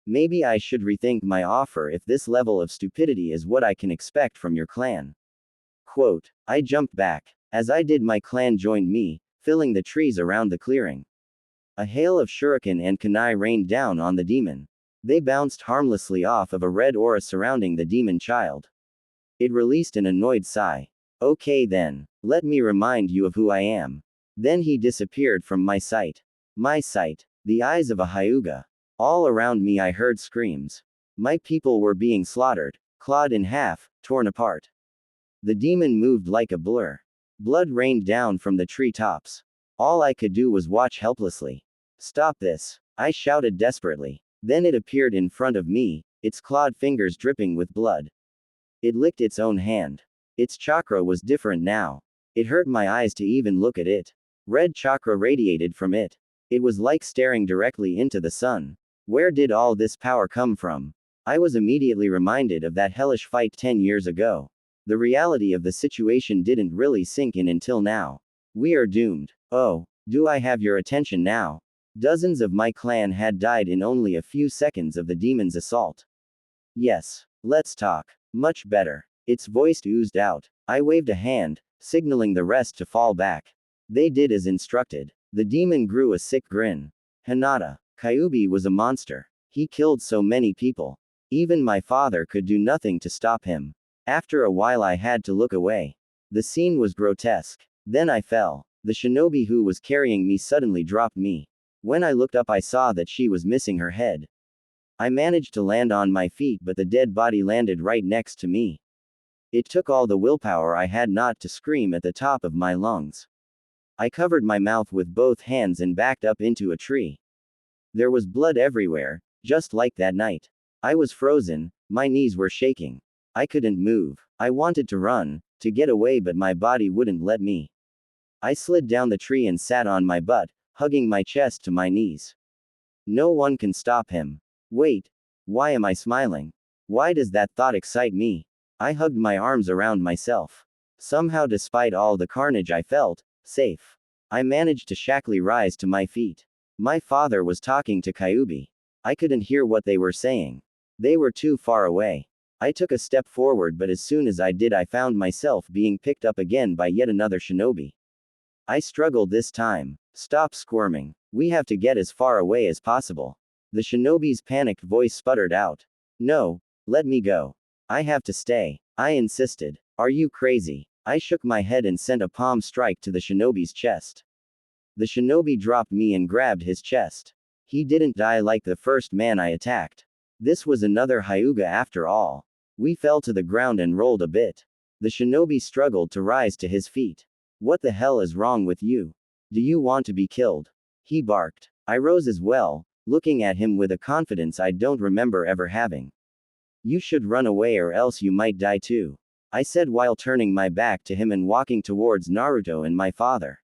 Maybe I should rethink my offer if this level of stupidity is what I can expect from your clan. Quote. I jumped back. As I did, my clan joined me, filling the trees around the clearing. A hail of shuriken and kunai rained down on the demon. They bounced harmlessly off of a red aura surrounding the demon child. It released an annoyed sigh. Okay then, let me remind you of who I am. Then he disappeared from my sight. My sight. The eyes of a Hyuga. All around me I heard screams. My people were being slaughtered, clawed in half, torn apart. The demon moved like a blur. Blood rained down from the tree tops. All I could do was watch helplessly. Stop this, I shouted desperately. Then it appeared in front of me, its clawed fingers dripping with blood. It licked its own hand. Its chakra was different now. It hurt my eyes to even look at it. Red chakra radiated from it. It was like staring directly into the sun. Where did all this power come from? I was immediately reminded of that hellish fight 10 years ago. The reality of the situation didn't really sink in until now. We are doomed. Oh, do I have your attention now? Dozens of my clan had died in only a few seconds of the demon's assault. Yes, let's talk. Much better. Its voice oozed out. I waved a hand, signaling the rest to fall back. They did as instructed. The demon grew a sick grin. Hinata, Kyuubi was a monster. He killed so many people. Even my father could do nothing to stop him. After a while I had to look away. The scene was grotesque. Then I fell. The shinobi who was carrying me suddenly dropped me. When I looked up I saw that she was missing her head. I managed to land on my feet but the dead body landed right next to me. It took all the willpower I had not to scream at the top of my lungs. I covered my mouth with both hands and backed up into a tree. There was blood everywhere, just like that night. I was frozen, my knees were shaking. I couldn't move. I wanted to run, to get away but my body wouldn't let me. I slid down the tree and sat on my butt, hugging my chest to my knees. No one can stop him. Wait. Why am I smiling? Why does that thought excite me? I hugged my arms around myself. Somehow despite all the carnage I felt, safe. I managed to shackly rise to my feet. My father was talking to Kyuubi. I couldn't hear what they were saying. They were too far away. I took a step forward but as soon as I did I found myself being picked up again by yet another shinobi. I struggled this time. Stop squirming. We have to get as far away as possible. The shinobi's panicked voice sputtered out. No, let me go. I have to stay. I insisted. Are you crazy? I shook my head and sent a palm strike to the shinobi's chest. The shinobi dropped me and grabbed his chest. He didn't die like the first man I attacked. This was another Hyuga after all. We fell to the ground and rolled a bit. The shinobi struggled to rise to his feet. What the hell is wrong with you? Do you want to be killed? He barked. I rose as well, looking at him with a confidence I don't remember ever having. You should run away or else you might die too, I said while turning my back to him and walking towards Naruto and my father.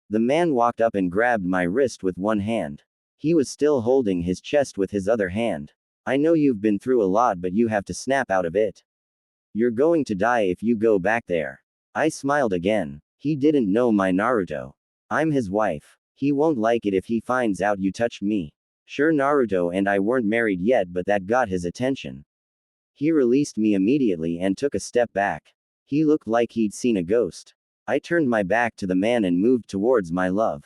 The man walked up and grabbed my wrist with one hand. He was still holding his chest with his other hand. I know you've been through a lot but you have to snap out of it. You're going to die if you go back there. I smiled again. He didn't know my Naruto. I'm his wife. He won't like it if he finds out you touched me. Sure, Naruto and I weren't married yet but that got his attention. He released me immediately and took a step back. He looked like he'd seen a ghost. I turned my back to the man and moved towards my love.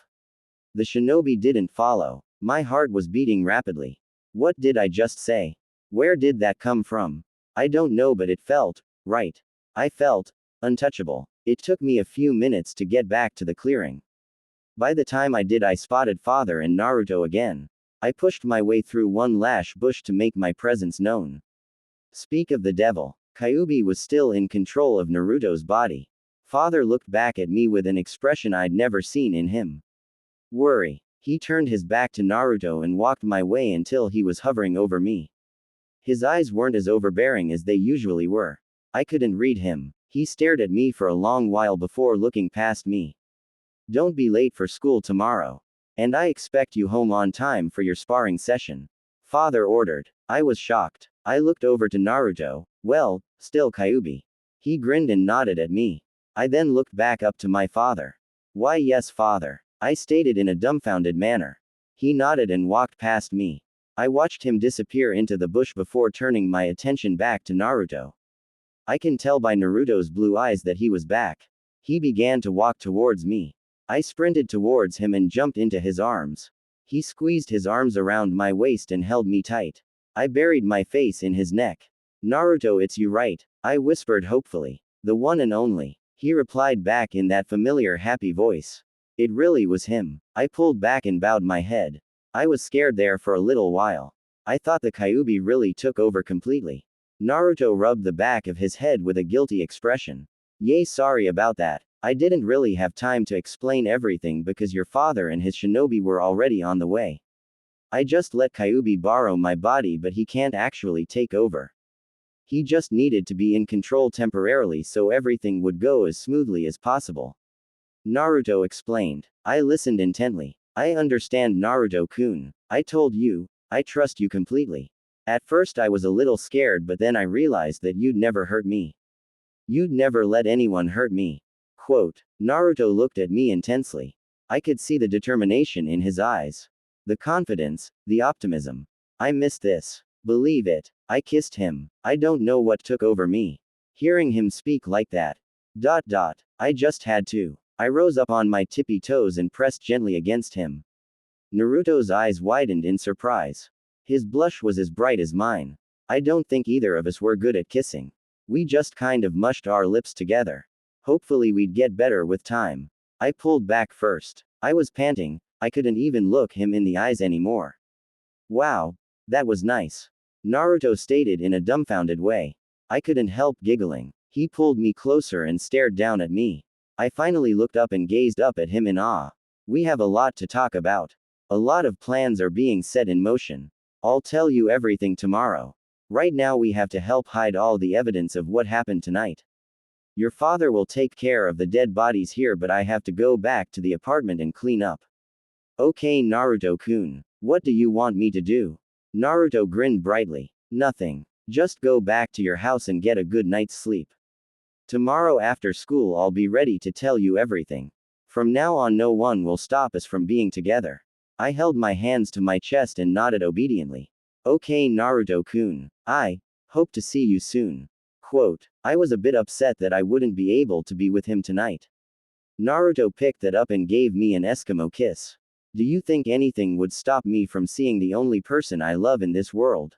The shinobi didn't follow. My heart was beating rapidly. What did I just say? Where did that come from? I don't know but it felt right. I felt untouchable. It took me a few minutes to get back to the clearing. By the time I did I spotted father and Naruto again. I pushed my way through one lash bush to make my presence known. Speak of the devil. Kyuubi was still in control of Naruto's body. Father looked back at me with an expression I'd never seen in him. Worry. He turned his back to Naruto and walked my way until he was hovering over me. His eyes weren't as overbearing as they usually were. I couldn't read him. He stared at me for a long while before looking past me. Don't be late for school tomorrow. And I expect you home on time for your sparring session. Father ordered. I was shocked. I looked over to Naruto. Well, still Kyuubi. He grinned and nodded at me. I then looked back up to my father. Why yes father, I stated in a dumbfounded manner. He nodded and walked past me. I watched him disappear into the bush before turning my attention back to Naruto. I can tell by Naruto's blue eyes that he was back. He began to walk towards me. I sprinted towards him and jumped into his arms. He squeezed his arms around my waist and held me tight. I buried my face in his neck. Naruto, it's you, right? I whispered hopefully. The one and only. He replied back in that familiar happy voice. It really was him. I pulled back and bowed my head. I was scared there for a little while. I thought the Kyuubi really took over completely. Naruto rubbed the back of his head with a guilty expression. Yay, sorry about that. I didn't really have time to explain everything because your father and his shinobi were already on the way. I just let Kyuubi borrow my body, but he can't actually take over. He just needed to be in control temporarily so everything would go as smoothly as possible. Naruto explained. I listened intently. I understand, Naruto-kun. I told you, I trust you completely. At first I was a little scared, but then I realized that you'd never hurt me. You'd never let anyone hurt me. Quote. Naruto looked at me intensely. I could see the determination in his eyes. The confidence, the optimism. I missed this. Believe it. I kissed him. I don't know what took over me. Hearing him speak like that. I just had to. I rose up on my tippy toes and pressed gently against him. Naruto's eyes widened in surprise. His blush was as bright as mine. I don't think either of us were good at kissing. We just kind of mushed our lips together. Hopefully we'd get better with time. I pulled back first. I was panting. I couldn't even look him in the eyes anymore. Wow. That was nice. Naruto stated in a dumbfounded way. I couldn't help giggling. He pulled me closer and stared down at me. I finally looked up and gazed up at him in awe. We have a lot to talk about. A lot of plans are being set in motion. I'll tell you everything tomorrow. Right now we have to help hide all the evidence of what happened tonight. Your father will take care of the dead bodies here, but I have to go back to the apartment and clean up. Okay, Naruto-kun. What do you want me to do? Naruto grinned brightly. Nothing. Just go back to your house and get a good night's sleep. Tomorrow after school I'll be ready to tell you everything. From now on no one will stop us from being together. I held my hands to my chest and nodded obediently. Okay, Naruto-kun. I hope to see you soon. Quote. I was a bit upset that I wouldn't be able to be with him tonight. Naruto picked that up and gave me an Eskimo kiss. Do you think anything would stop me from seeing the only person I love in this world?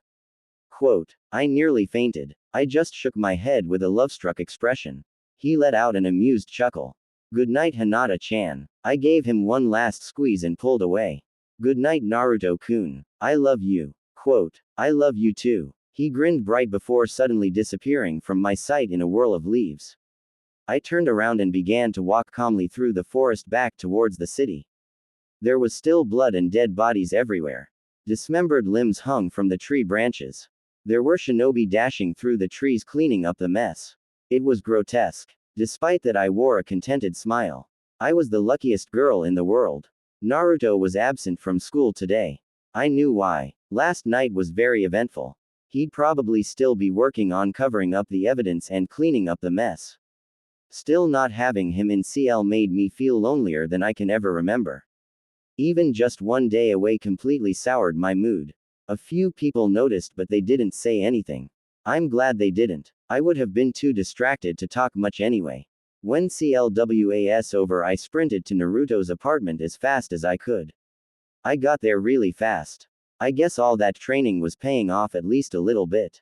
Quote. I nearly fainted. I just shook my head with a love-struck expression. He let out an amused chuckle. Good night, Hinata-chan. I gave him one last squeeze and pulled away. Good night, Naruto-kun. I love you. Quote. I love you too. He grinned bright before suddenly disappearing from my sight in a whirl of leaves. I turned around and began to walk calmly through the forest back towards the city. There was still blood and dead bodies everywhere. Dismembered limbs hung from the tree branches. There were shinobi dashing through the trees cleaning up the mess. It was grotesque. Despite that, I wore a contented smile. I was the luckiest girl in the world. Naruto was absent from school today. I knew why. Last night was very eventful. He'd probably still be working on covering up the evidence and cleaning up the mess. Still, not having him in CL made me feel lonelier than I can ever remember. Even just one day away completely soured my mood. A few people noticed, but they didn't say anything. I'm glad they didn't. I would have been too distracted to talk much anyway. When CLWAS over, I sprinted to Naruto's apartment as fast as I could. I got there really fast. I guess all that training was paying off at least a little bit.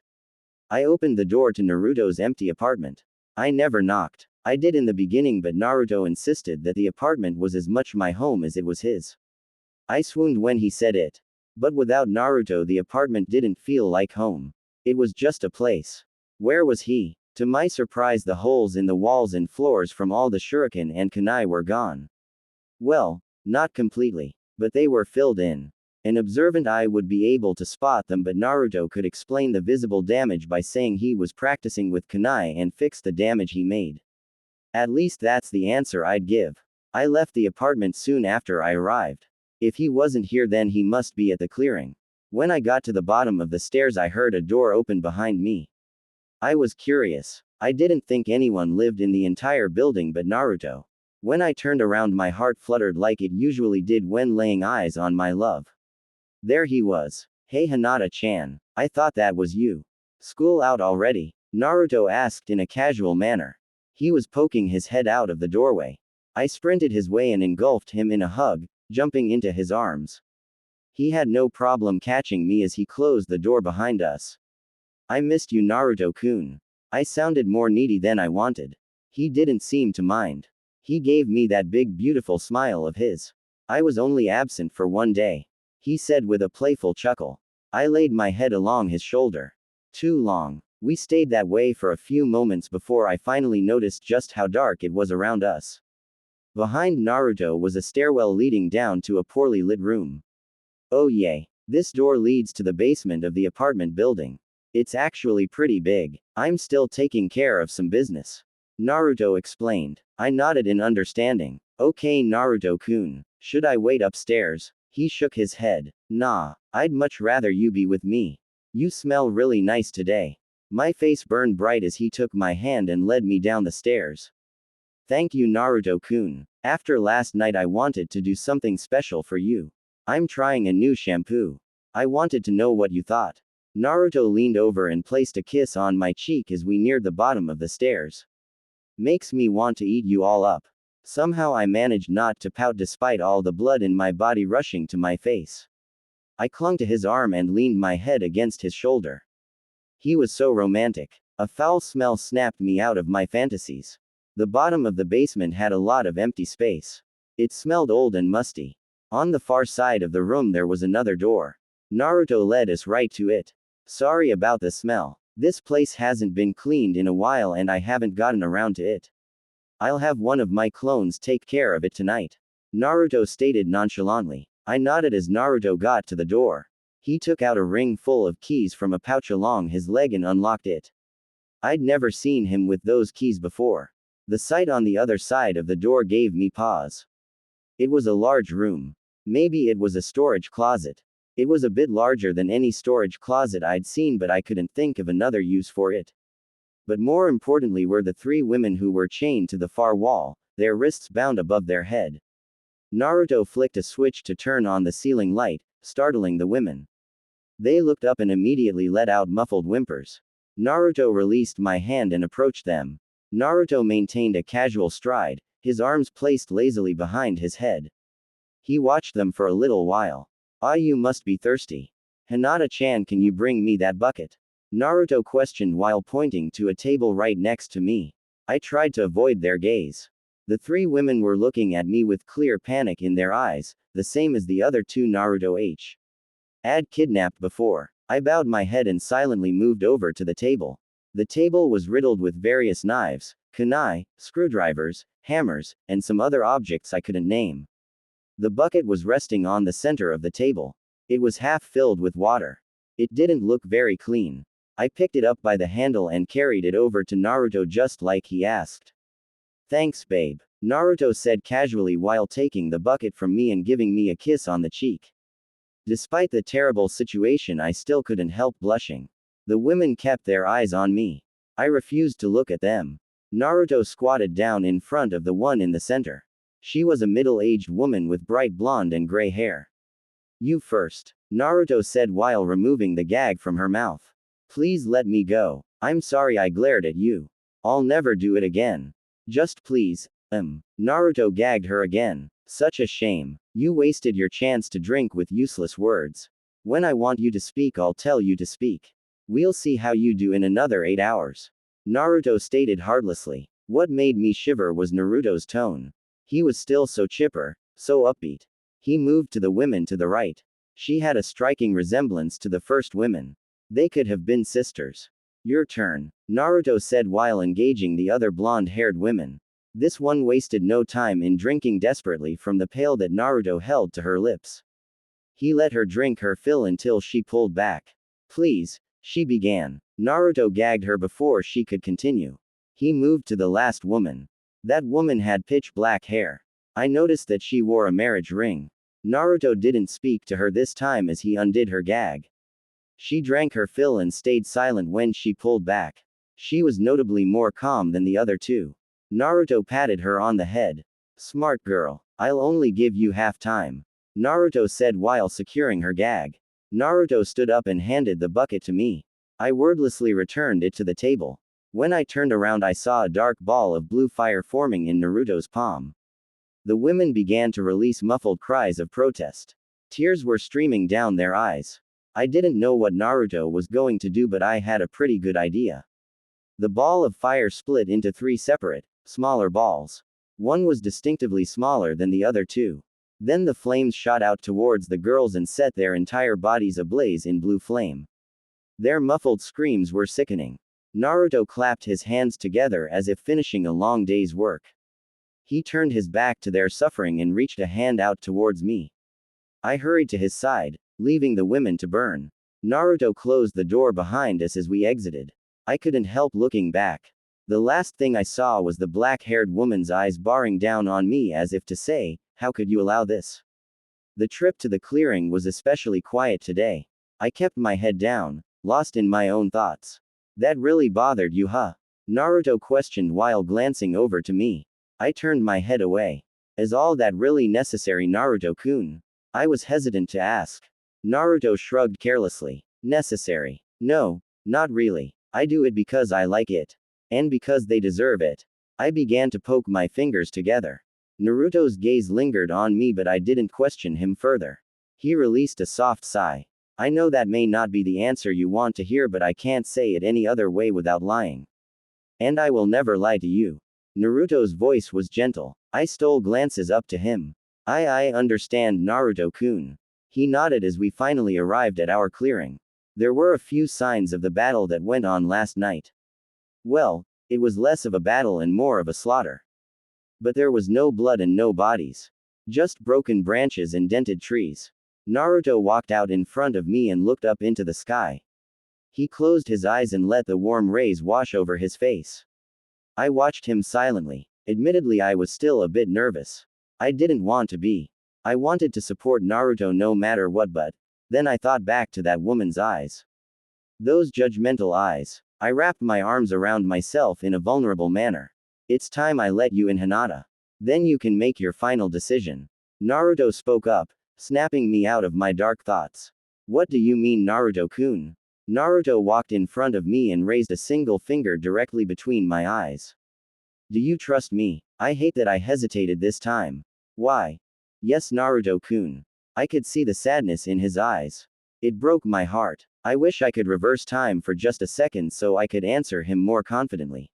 I opened the door to Naruto's empty apartment. I never knocked. I did in the beginning, but Naruto insisted that the apartment was as much my home as it was his. I swooned when he said it. But without Naruto, the apartment didn't feel like home. It was just a place. Where was he? To my surprise, the holes in the walls and floors from all the shuriken and kunai were gone. Well, not completely. But they were filled in. An observant eye would be able to spot them, but Naruto could explain the visible damage by saying he was practicing with kunai and fixed the damage he made. At least that's the answer I'd give. I left the apartment soon after I arrived. If he wasn't here, then he must be at the clearing. When I got to the bottom of the stairs, I heard a door open behind me. I was curious. I didn't think anyone lived in the entire building but Naruto. When I turned around, my heart fluttered like it usually did when laying eyes on my love. There he was. Hey, Hinata-chan. I thought that was you. School out already? Naruto asked in a casual manner. He was poking his head out of the doorway. I sprinted his way and engulfed him in a hug, jumping into his arms. He had no problem catching me as he closed the door behind us. I missed you, Naruto-kun. I sounded more needy than I wanted. He didn't seem to mind. He gave me that big beautiful smile of his. I was only absent for one day, he said with a playful chuckle. I laid my head along his shoulder. Too long. We stayed that way for a few moments before I finally noticed just how dark it was around us. Behind Naruto was a stairwell leading down to a poorly lit room. Oh yay. This door leads to the basement of the apartment building. It's actually pretty big. I'm still taking care of some business, Naruto explained. I nodded in understanding. Okay, Naruto-kun. Should I wait upstairs? He shook his head. Nah, I'd much rather you be with me. You smell really nice today. My face burned bright as he took my hand and led me down the stairs. Thank you, Naruto-kun. After last night I wanted to do something special for you. I'm trying a new shampoo. I wanted to know what you thought. Naruto leaned over and placed a kiss on my cheek as we neared the bottom of the stairs. Makes me want to eat you all up. Somehow I managed not to pout despite all the blood in my body rushing to my face. I clung to his arm and leaned my head against his shoulder. He was so romantic. A foul smell snapped me out of my fantasies. The bottom of the basement had a lot of empty space. It smelled old and musty. On the far side of the room there was another door. Naruto led us right to it. Sorry about the smell. This place hasn't been cleaned in a while and I haven't gotten around to it. I'll have one of my clones take care of it tonight, Naruto stated nonchalantly. I nodded as Naruto got to the door. He took out a ring full of keys from a pouch along his leg and unlocked it. I'd never seen him with those keys before. The sight on the other side of the door gave me pause. It was a large room. Maybe it was a storage closet. It was a bit larger than any storage closet I'd seen, but I couldn't think of another use for it. But more importantly were the three women who were chained to the far wall, their wrists bound above their head. Naruto flicked a switch to turn on the ceiling light, startling the women. They looked up and immediately let out muffled whimpers. Naruto released my hand and approached them. Naruto maintained a casual stride, his arms placed lazily behind his head. He watched them for a little while. Ah, you must be thirsty. Hinata-chan, can you bring me that bucket? Naruto questioned while pointing to a table right next to me. I tried to avoid their gaze. The three women were looking at me with clear panic in their eyes, the same as the other two Naruto had kidnapped before. I bowed my head and silently moved over to the table. The table was riddled with various knives, kunai, screwdrivers, hammers, and some other objects I couldn't name. The bucket was resting on the center of the table. It was half filled with water. It didn't look very clean. I picked it up by the handle and carried it over to Naruto just like he asked. Thanks, babe, Naruto said casually while taking the bucket from me and giving me a kiss on the cheek. Despite the terrible situation, I still couldn't help blushing. The women kept their eyes on me. I refused to look at them. Naruto squatted down in front of the one in the center. She was a middle-aged woman with bright blonde and gray hair. You first, Naruto said while removing the gag from her mouth. Please let me go. I'm sorry I glared at you. I'll never do it again. Just please. Naruto gagged her again. Such a shame. You wasted your chance to drink with useless words. When I want you to speak, I'll tell you to speak. We'll see how you do in another 8 hours. Naruto stated heartlessly. What made me shiver was Naruto's tone. He was still so chipper, so upbeat. He moved to the women to the right. She had a striking resemblance to the first women. They could have been sisters. Your turn, Naruto said while engaging the other blonde-haired women. This one wasted no time in drinking desperately from the pail that Naruto held to her lips. He let her drink her fill until she pulled back. Please, she began. Naruto gagged her before she could continue. He moved to the last woman. That woman had pitch black hair. I noticed that she wore a marriage ring. Naruto didn't speak to her this time as he undid her gag. She drank her fill and stayed silent when she pulled back. She was notably more calm than the other two. Naruto patted her on the head. Smart girl. I'll only give you half time, Naruto said while securing her gag. Naruto stood up and handed the bucket to me. I wordlessly returned it to the table. When I turned around, I saw a dark ball of blue fire forming in Naruto's palm. The women began to release muffled cries of protest. Tears were streaming down their eyes. I didn't know what Naruto was going to do, but I had a pretty good idea. The ball of fire split into 3 separate, smaller balls. One was distinctively smaller than the other two. Then the flames shot out towards the girls and set their entire bodies ablaze in blue flame. Their muffled screams were sickening. Naruto clapped his hands together as if finishing a long day's work. He turned his back to their suffering and reached a hand out towards me. I hurried to his side, leaving the women to burn. Naruto closed the door behind us as we exited. I couldn't help looking back. The last thing I saw was the black-haired woman's eyes baring down on me as if to say, "How could you allow this?" The trip to the clearing was especially quiet today. I kept my head down, lost in my own thoughts. "That really bothered you, huh?" Naruto questioned while glancing over to me. I turned my head away. "Is all that really necessary, Naruto-kun?" I was hesitant to ask. Naruto shrugged carelessly. "Necessary? No, not really. I do it because I like it. And because they deserve it." I began to poke my fingers together. Naruto's gaze lingered on me, but I didn't question him further. He released a soft sigh. "I know that may not be the answer you want to hear, but I can't say it any other way without lying. And I will never lie to you." Naruto's voice was gentle. I stole glances up to him. I understand, Naruto-kun." He nodded as we finally arrived at our clearing. There were a few signs of the battle that went on last night. Well, it was less of a battle and more of a slaughter. But there was no blood and no bodies. Just broken branches and dented trees. Naruto walked out in front of me and looked up into the sky. He closed his eyes and let the warm rays wash over his face. I watched him silently. Admittedly, I was still a bit nervous. I didn't want to be. I wanted to support Naruto no matter what, but then I thought back to that woman's eyes. Those judgmental eyes. I wrapped my arms around myself in a vulnerable manner. "It's time I let you in, Hinata. Then you can make your final decision." Naruto spoke up, snapping me out of my dark thoughts. "What do you mean, Naruto-kun?" Naruto walked in front of me and raised a single finger directly between my eyes. "Do you trust me?" I hate that I hesitated this time. "Why?" "Yes, Naruto-kun." I could see the sadness in his eyes. It broke my heart. I wish I could reverse time for just a second so I could answer him more confidently.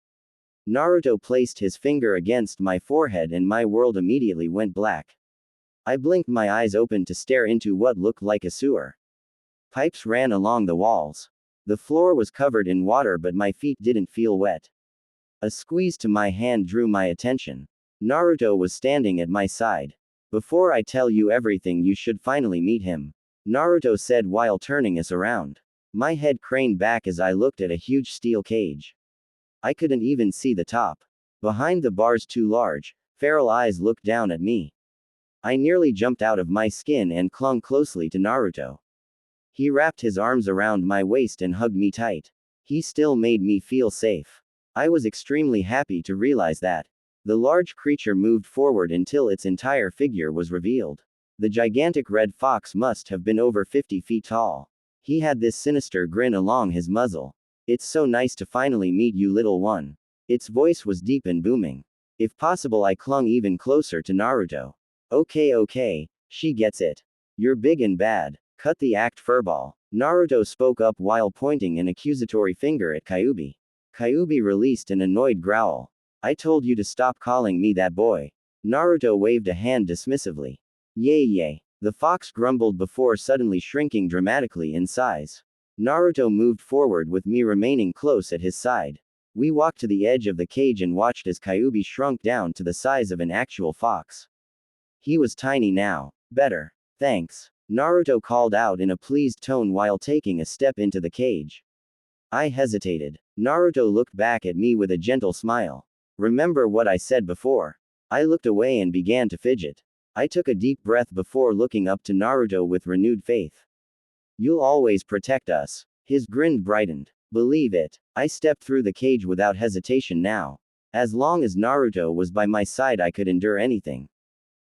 Naruto placed his finger against my forehead and my world immediately went black. I blinked my eyes open to stare into what looked like a sewer. Pipes ran along the walls. The floor was covered in water, but my feet didn't feel wet. A squeeze to my hand drew my attention. Naruto was standing at my side. "Before I tell you everything, you should finally meet him," Naruto said while turning us around. My head craned back as I looked at a huge steel cage. I couldn't even see the top. Behind the bars too large, feral eyes looked down at me. I nearly jumped out of my skin and clung closely to Naruto. He wrapped his arms around my waist and hugged me tight. He still made me feel safe. I was extremely happy to realize that. The large creature moved forward until its entire figure was revealed. The gigantic red fox must have been over 50 feet tall. He had this sinister grin along his muzzle. "It's so nice to finally meet you, little one." Its voice was deep and booming. If possible, I clung even closer to Naruto. Okay, she gets it. You're big and bad. Cut the act, furball." Naruto spoke up while pointing an accusatory finger at Kyuubi. Kyuubi released an annoyed growl. "I told you to stop calling me that, boy." Naruto waved a hand dismissively. Yay. The fox grumbled before suddenly shrinking dramatically in size. Naruto moved forward with me remaining close at his side. We walked to the edge of the cage and watched as Kyuubi shrunk down to the size of an actual fox. He was tiny now. "Better. Thanks," Naruto called out in a pleased tone while taking a step into the cage. I hesitated. Naruto looked back at me with a gentle smile. "Remember what I said before?" I looked away and began to fidget. I took a deep breath before looking up to Naruto with renewed faith. "You'll always protect us." His grin brightened. "Believe it." I stepped through the cage without hesitation now. As long as Naruto was by my side, I could endure anything.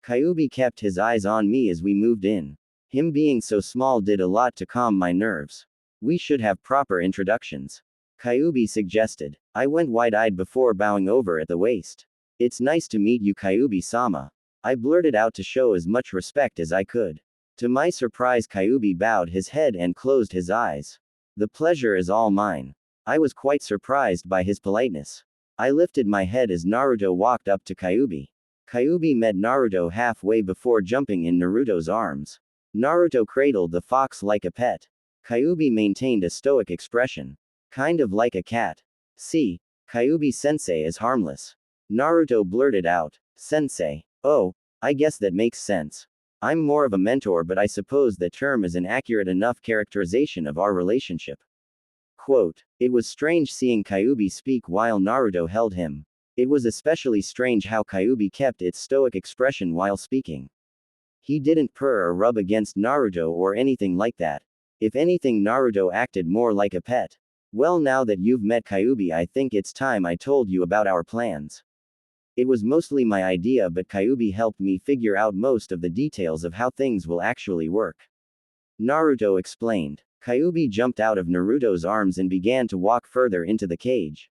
Kyuubi kept his eyes on me as we moved in. Him being so small did a lot to calm my nerves. "We should have proper introductions," Kyuubi suggested. I went wide-eyed before bowing over at the waist. "It's nice to meet you, Kyuubi-sama." I blurted out to show as much respect as I could. To my surprise, Kyuubi bowed his head and closed his eyes. The pleasure is all mine. I was quite surprised by his politeness. I lifted my head as Naruto walked up to Kyuubi. Kyuubi met Naruto halfway before jumping in Naruto's arms. Naruto cradled the fox like a pet. Kyuubi maintained a stoic expression. Kind of like a cat. See, Kyuubi-sensei is harmless. Naruto blurted out. Sensei. Oh, I guess that makes sense. I'm more of a mentor, but I suppose that term is an accurate enough characterization of our relationship. Quote, it was strange seeing Kyuubi speak while Naruto held him. It was especially strange how Kyuubi kept its stoic expression while speaking. He didn't purr or rub against Naruto or anything like that. If anything, Naruto acted more like a pet. Well, now that you've met Kyuubi, I think it's time I told you about our plans. It was mostly my idea, but Kyuubi helped me figure out most of the details of how things will actually work. Naruto explained. Kyuubi jumped out of Naruto's arms and began to walk further into the cage.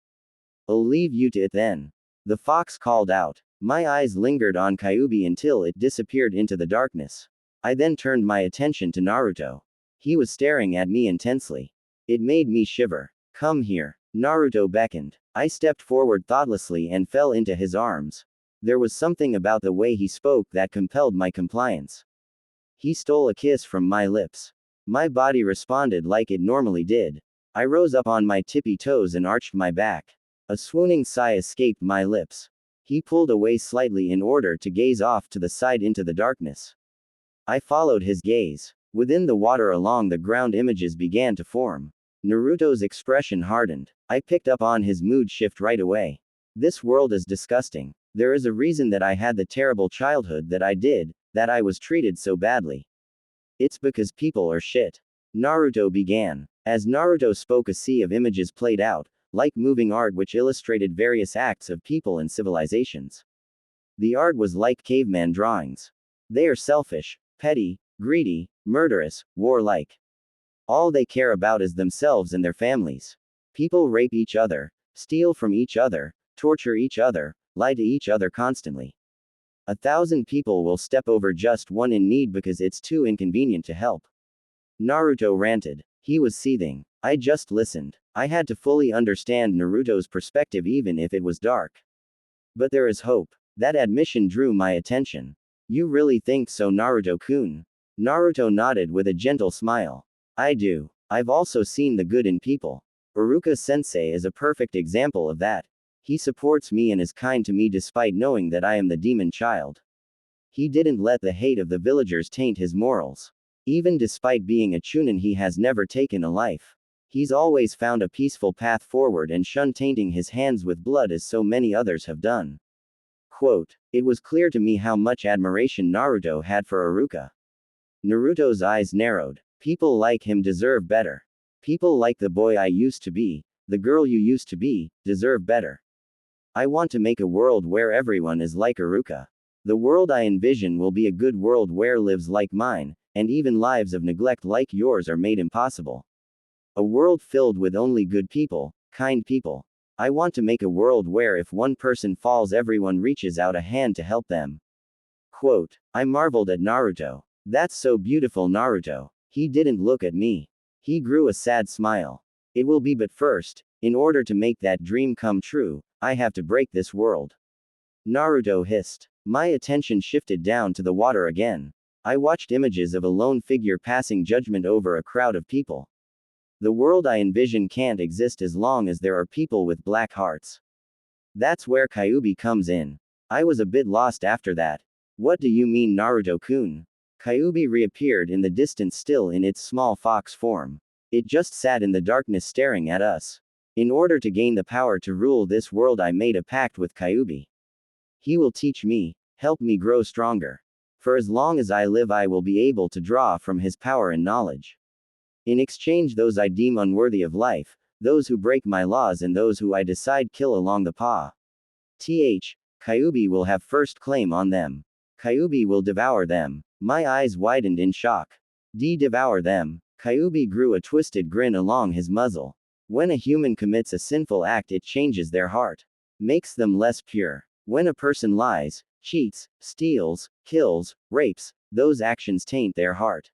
I'll leave you to it then. The fox called out. My eyes lingered on Kyuubi until it disappeared into the darkness. I then turned my attention to Naruto. He was staring at me intensely. It made me shiver. Come here. Naruto beckoned. I stepped forward thoughtlessly and fell into his arms. There was something about the way he spoke that compelled my compliance. He stole a kiss from my lips. My body responded like it normally did. I rose up on my tippy toes and arched my back. A swooning sigh escaped my lips. He pulled away slightly in order to gaze off to the side into the darkness. I followed his gaze. Within the water along the ground, images began to form. Naruto's expression hardened. I picked up on his mood shift right away. This world is disgusting. There is a reason that I had the terrible childhood that I did, that I was treated so badly. It's because people are shit. Naruto began. As Naruto spoke, a sea of images played out, like moving art which illustrated various acts of people and civilizations. The art was like caveman drawings. They are selfish, petty, greedy, murderous, warlike. All they care about is themselves and their families. People rape each other, steal from each other, torture each other, lie to each other constantly. 1,000 people will step over just one in need because it's too inconvenient to help. Naruto ranted. He was seething. I just listened. I had to fully understand Naruto's perspective even if it was dark. But there is hope. That admission drew my attention. You really think so, Naruto-kun? Naruto nodded with a gentle smile. I do. I've also seen the good in people. Iruka-sensei is a perfect example of that. He supports me and is kind to me despite knowing that I am the demon child. He didn't let the hate of the villagers taint his morals. Even despite being a chunin, he has never taken a life. He's always found a peaceful path forward and shunned tainting his hands with blood as so many others have done. Quote, it was clear to me how much admiration Naruto had for Iruka. Naruto's eyes narrowed. People like him deserve better. People like the boy I used to be, the girl you used to be, deserve better. I want to make a world where everyone is like Iruka. The world I envision will be a good world where lives like mine, and even lives of neglect like yours are made impossible. A world filled with only good people, kind people. I want to make a world where if one person falls, everyone reaches out a hand to help them. Quote, I marveled at Naruto. That's so beautiful, Naruto. He didn't look at me. He grew a sad smile. It will be, but first, in order to make that dream come true, I have to break this world. Naruto hissed. My attention shifted down to the water again. I watched images of a lone figure passing judgment over a crowd of people. The world I envision can't exist as long as there are people with black hearts. That's where Kyuubi comes in. I was a bit lost after that. What do you mean, Naruto-kun? Kyuubi reappeared in the distance, still in its small fox form. It just sat in the darkness staring at us. In order to gain the power to rule this world, I made a pact with Kyuubi. He will teach me, help me grow stronger. For as long as I live, I will be able to draw from his power and knowledge. In exchange, those I deem unworthy of life, those who break my laws, and those who I decide kill along the path, Kyuubi will have first claim on them. Kyuubi will devour them. My eyes widened in shock. Devour them. Kyuubi grew a twisted grin along his muzzle. When a human commits a sinful act, it changes their heart. Makes them less pure. When a person lies, cheats, steals, kills, rapes, those actions taint their heart.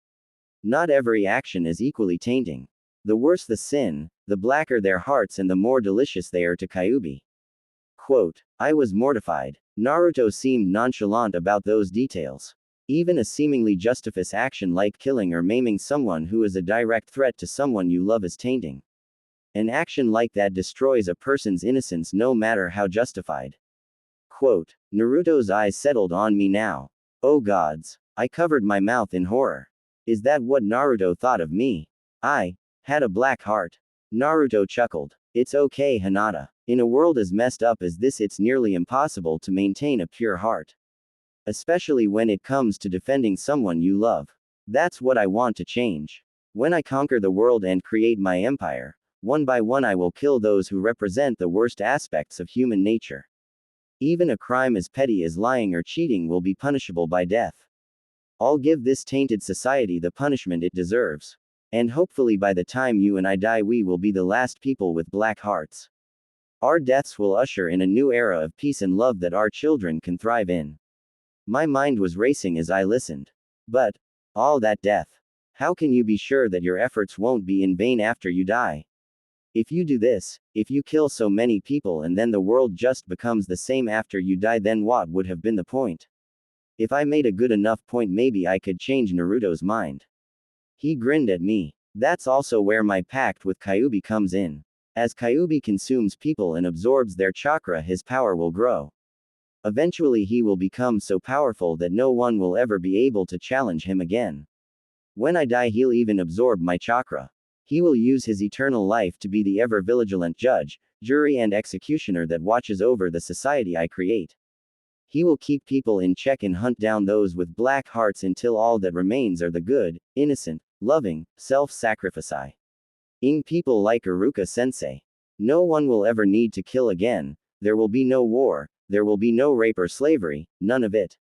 Not every action is equally tainting. The worse the sin, the blacker their hearts and the more delicious they are to Kyuubi. Quote, I was mortified. Naruto seemed nonchalant about those details. Even a seemingly justified action like killing or maiming someone who is a direct threat to someone you love is tainting. An action like that destroys a person's innocence no matter how justified. Quote, Naruto's eyes settled on me now. Oh gods. I covered my mouth in horror. Is that what Naruto thought of me? I had a black heart. Naruto chuckled. It's okay, Hinata. In a world as messed up as this, it's nearly impossible to maintain a pure heart. Especially when it comes to defending someone you love. That's what I want to change. When I conquer the world and create my empire, one by one I will kill those who represent the worst aspects of human nature. Even a crime as petty as lying or cheating will be punishable by death. I'll give this tainted society the punishment it deserves. And hopefully by the time you and I die, we will be the last people with black hearts. Our deaths will usher in a new era of peace and love that our children can thrive in. My mind was racing as I listened. But, all that death. How can you be sure that your efforts won't be in vain after you die? If you do this, if you kill so many people and then the world just becomes the same after you die, then what would have been the point? If I made a good enough point, maybe I could change Naruto's mind. He grinned at me. That's also where my pact with Kyuubi comes in. As Kyuubi consumes people and absorbs their chakra, his power will grow. Eventually he will become so powerful that no one will ever be able to challenge him again. When I die, he'll even absorb my chakra. He will use his eternal life to be the ever vigilant judge, jury and executioner that watches over the society I create. He will keep people in check and hunt down those with black hearts until all that remains are the good, innocent, loving, self-sacrificing people like Iruka Sensei. No one will ever need to kill again. There will be no war. There will be no rape or slavery, none of it.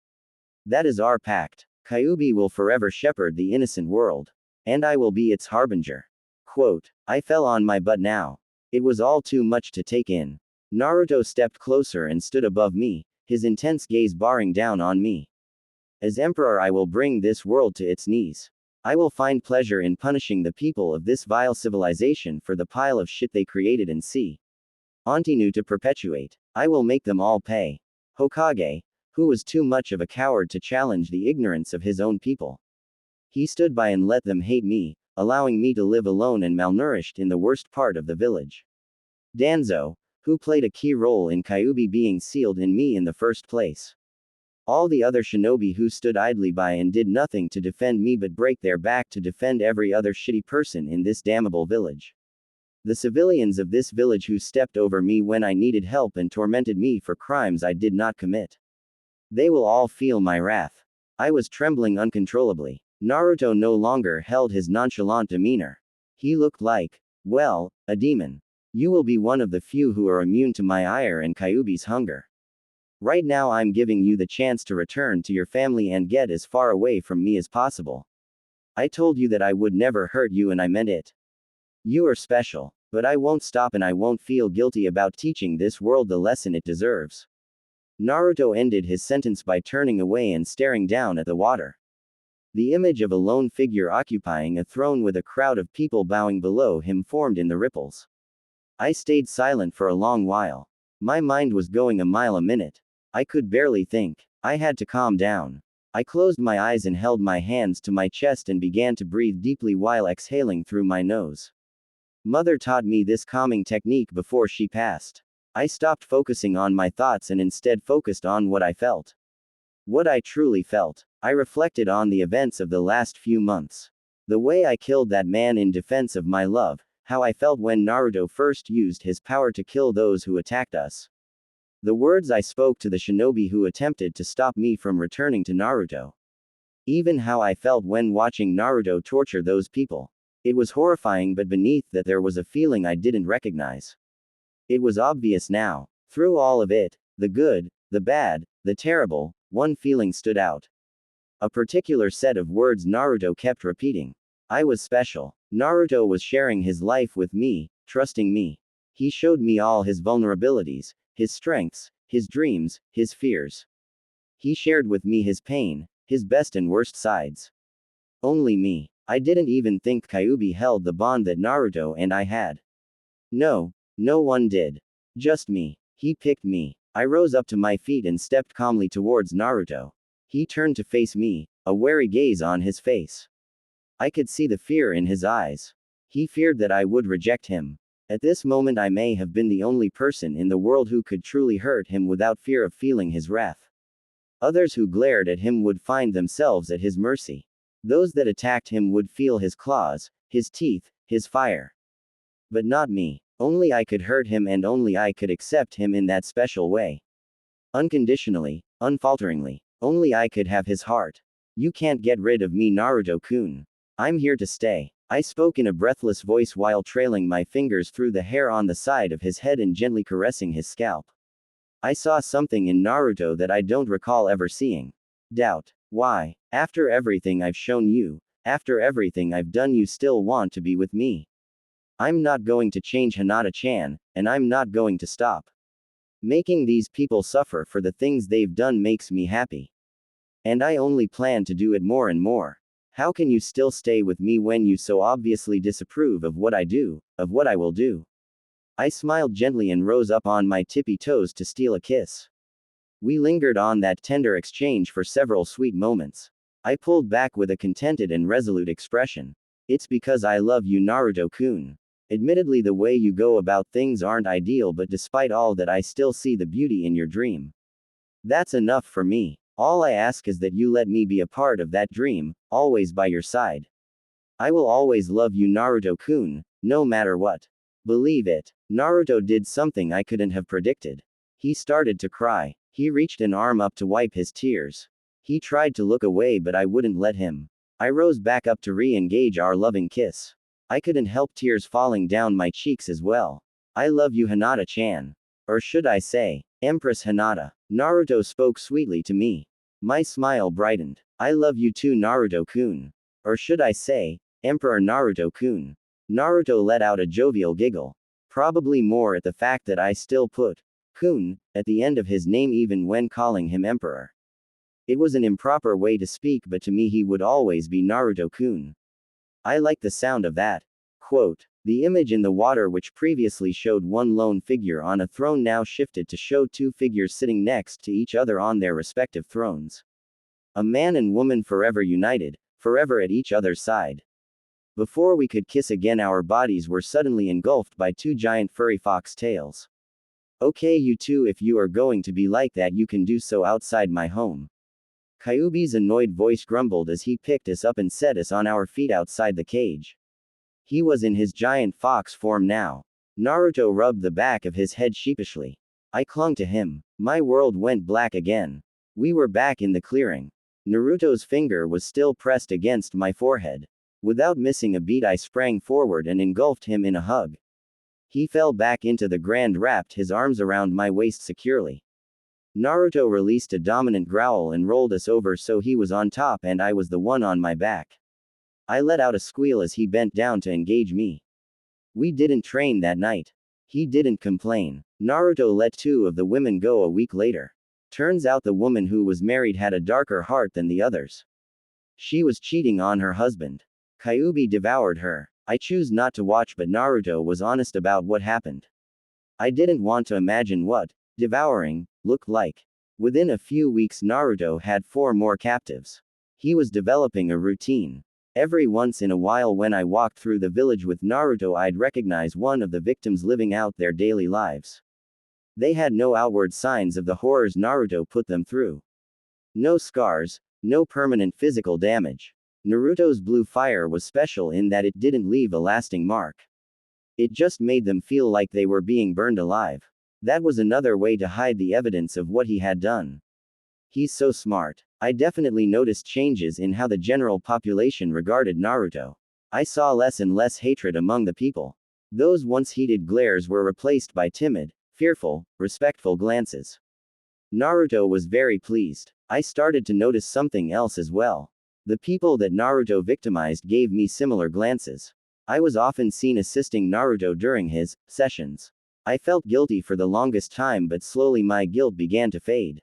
That is our pact. Kyuubi will forever shepherd the innocent world. And I will be its harbinger. Quote, I fell on my butt now. It was all too much to take in. Naruto stepped closer and stood above me, his intense gaze bearing down on me. As emperor, I will bring this world to its knees. I will find pleasure in punishing the people of this vile civilization for the pile of shit they created and see. Continue to perpetuate. I will make them all pay. Hokage, who was too much of a coward to challenge the ignorance of his own people. He stood by and let them hate me, allowing me to live alone and malnourished in the worst part of the village. Danzo, who played a key role in Kyuubi being sealed in me in the first place. All the other shinobi who stood idly by and did nothing to defend me but break their back to defend every other shitty person in this damnable village. The civilians of this village who stepped over me when I needed help and tormented me for crimes I did not commit. They will all feel my wrath. I was trembling uncontrollably. Naruto no longer held his nonchalant demeanor. He looked like, well, a demon. You will be one of the few who are immune to my ire and Kyuubi's hunger. Right now I'm giving you the chance to return to your family and get as far away from me as possible. I told you that I would never hurt you and I meant it. You are special, but I won't stop and I won't feel guilty about teaching this world the lesson it deserves. Naruto ended his sentence by turning away and staring down at the water. The image of a lone figure occupying a throne with a crowd of people bowing below him formed in the ripples. I stayed silent for a long while. My mind was going a mile a minute. I could barely think. I had to calm down. I closed my eyes and held my hands to my chest and began to breathe deeply while exhaling through my nose. Mother taught me this calming technique before she passed. I stopped focusing on my thoughts and instead focused on what I felt. What I truly felt. I reflected on the events of the last few months. The way I killed that man in defense of my love, how I felt when Naruto first used his power to kill those who attacked us. The words I spoke to the shinobi who attempted to stop me from returning to Naruto. Even how I felt when watching Naruto torture those people. It was horrifying, but beneath that there was a feeling I didn't recognize. It was obvious now. Through all of it, the good, the bad, the terrible, one feeling stood out. A particular set of words Naruto kept repeating. I was special. Naruto was sharing his life with me, trusting me. He showed me all his vulnerabilities, his strengths, his dreams, his fears. He shared with me his pain, his best and worst sides. Only me. I didn't even think Kyuubi held the bond that Naruto and I had. No, no one did. Just me. He picked me. I rose up to my feet and stepped calmly towards Naruto. He turned to face me, a wary gaze on his face. I could see the fear in his eyes. He feared that I would reject him. At this moment, I may have been the only person in the world who could truly hurt him without fear of feeling his wrath. Others who glared at him would find themselves at his mercy. Those that attacked him would feel his claws, his teeth, his fire. But not me. Only I could hurt him and only I could accept him in that special way. Unconditionally, unfalteringly. Only I could have his heart. You can't get rid of me, Naruto-kun. I'm here to stay. I spoke in a breathless voice while trailing my fingers through the hair on the side of his head and gently caressing his scalp. I saw something in Naruto that I don't recall ever seeing. Doubt. Why? After everything I've shown you, after everything I've done, you still want to be with me. I'm not going to change, Hinata-chan, and I'm not going to stop. Making these people suffer for the things they've done makes me happy. And I only plan to do it more and more. How can you still stay with me when you so obviously disapprove of what I do, of what I will do? I smiled gently and rose up on my tippy toes to steal a kiss. We lingered on that tender exchange for several sweet moments. I pulled back with a contented and resolute expression. It's because I love you, Naruto-kun. Admittedly, the way you go about things aren't ideal, but despite all that, I still see the beauty in your dream. That's enough for me. All I ask is that you let me be a part of that dream, always by your side. I will always love you, Naruto-kun, no matter what. Believe it. Naruto did something I couldn't have predicted. He started to cry. He reached an arm up to wipe his tears. He tried to look away, but I wouldn't let him. I rose back up to re-engage our loving kiss. I couldn't help tears falling down my cheeks as well. I love you, Hinata-chan. Or should I say, Empress Hinata. Naruto spoke sweetly to me. My smile brightened. I love you too, Naruto-kun. Or should I say, Emperor Naruto-kun. Naruto let out a jovial giggle. Probably more at the fact that I still put kun at the end of his name even when calling him Emperor. It was an improper way to speak, but to me he would always be Naruto-kun. I like the sound of that. Quote. The image in the water, which previously showed one lone figure on a throne, now shifted to show two figures sitting next to each other on their respective thrones. A man and woman forever united, forever at each other's side. Before we could kiss again, our bodies were suddenly engulfed by two giant furry fox tails. Okay, you two, if you are going to be like that, you can do so outside my home. Kyuubi's annoyed voice grumbled as he picked us up and set us on our feet outside the cage. He was in his giant fox form now. Naruto rubbed the back of his head sheepishly. I clung to him. My world went black again. We were back in the clearing. Naruto's finger was still pressed against my forehead. Without missing a beat, I sprang forward and engulfed him in a hug. He fell back into the ground, wrapped his arms around my waist securely. Naruto released a dominant growl and rolled us over so he was on top and I was the one on my back. I let out a squeal as he bent down to engage me. We didn't train that night. He didn't complain. Naruto let two of the women go a week later. Turns out the woman who was married had a darker heart than the others. She was cheating on her husband. Kyuubi devoured her. I choose not to watch, but Naruto was honest about what happened. I didn't want to imagine what devouring looked like. Within a few weeks, Naruto had 4 more captives. He was developing a routine. Every once in a while when I walked through the village with Naruto, I'd recognize one of the victims living out their daily lives. They had no outward signs of the horrors Naruto put them through. No scars, no permanent physical damage. Naruto's blue fire was special in that it didn't leave a lasting mark. It just made them feel like they were being burned alive. That was another way to hide the evidence of what he had done. He's so smart. I definitely noticed changes in how the general population regarded Naruto. I saw less and less hatred among the people. Those once heated glares were replaced by timid, fearful, respectful glances. Naruto was very pleased. I started to notice something else as well. The people that Naruto victimized gave me similar glances. I was often seen assisting Naruto during his sessions. I felt guilty for the longest time, but slowly my guilt began to fade.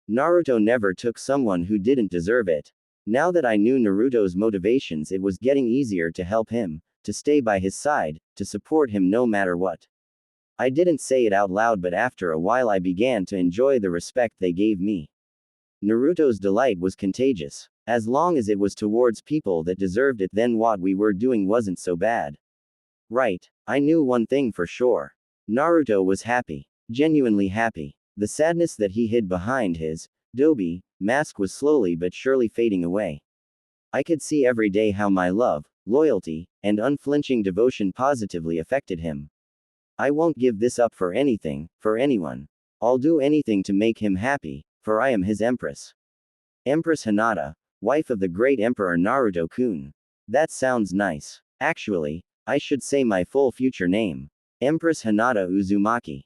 Naruto never took someone who didn't deserve it. Now that I knew Naruto's motivations, it was getting easier to help him, to stay by his side, to support him no matter what. I didn't say it out loud, but after a while I began to enjoy the respect they gave me. Naruto's delight was contagious. As long as it was towards people that deserved it, then what we were doing wasn't so bad. Right. I knew one thing for sure. Naruto was happy. Genuinely happy. The sadness that he hid behind his Dobi mask was slowly but surely fading away. I could see every day how my love, loyalty, and unflinching devotion positively affected him. I won't give this up for anything, for anyone. I'll do anything to make him happy, for I am his empress. Empress Hinata, wife of the great Emperor Naruto-kun. That sounds nice. Actually, I should say my full future name. Empress Hinata Uzumaki.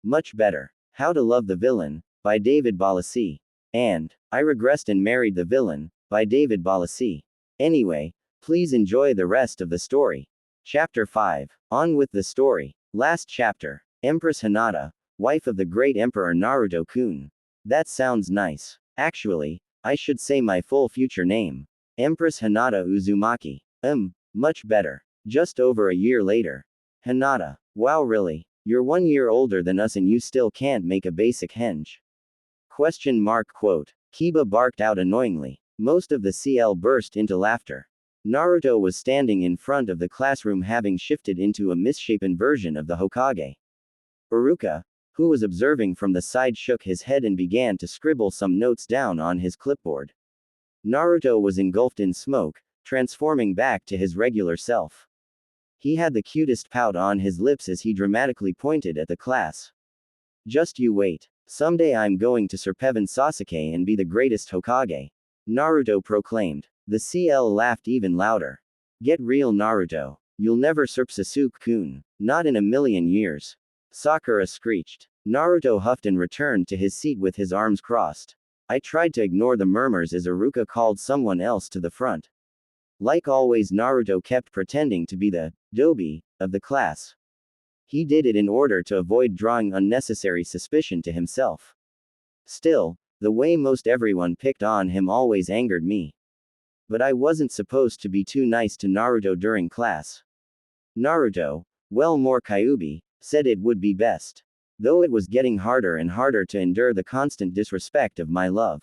Much better. How to Love the Villain, by David Balaci. And, I Regressed and Married the Villain, by David Balaci. Anyway, please enjoy the rest of the story. Chapter 5. On with the story. Last chapter. Empress Hinata, wife of the great Emperor Naruto-kun. That sounds nice. Actually, I should say my full future name. Empress Hinata Uzumaki. Much better. Just over a year later. Hinata. Wow, really? You're 1 year older than us and you still can't make a basic henge? Question mark quote. Kiba barked out annoyingly. Most of the CL burst into laughter. Naruto was standing in front of the classroom, having shifted into a misshapen version of the Hokage. Iruka, who was observing from the side, shook his head and began to scribble some notes down on his clipboard. Naruto was engulfed in smoke, transforming back to his regular self. He had the cutest pout on his lips as he dramatically pointed at the class. Just you wait. Someday I'm going to surpass Sasuke and be the greatest Hokage. Naruto proclaimed. The CL laughed even louder. Get real, Naruto. You'll never surpass Sasuke-kun. Not in a million years. Sakura screeched. Naruto huffed and returned to his seat with his arms crossed. I tried to ignore the murmurs as Iruka called someone else to the front. Like always, Naruto kept pretending to be the Dobi of the class. He did it in order to avoid drawing unnecessary suspicion to himself. Still, the way most everyone picked on him always angered me. But I wasn't supposed to be too nice to Naruto during class. Naruto, well, more Kyuubi, said it would be best. Though it was getting harder and harder to endure the constant disrespect of my love.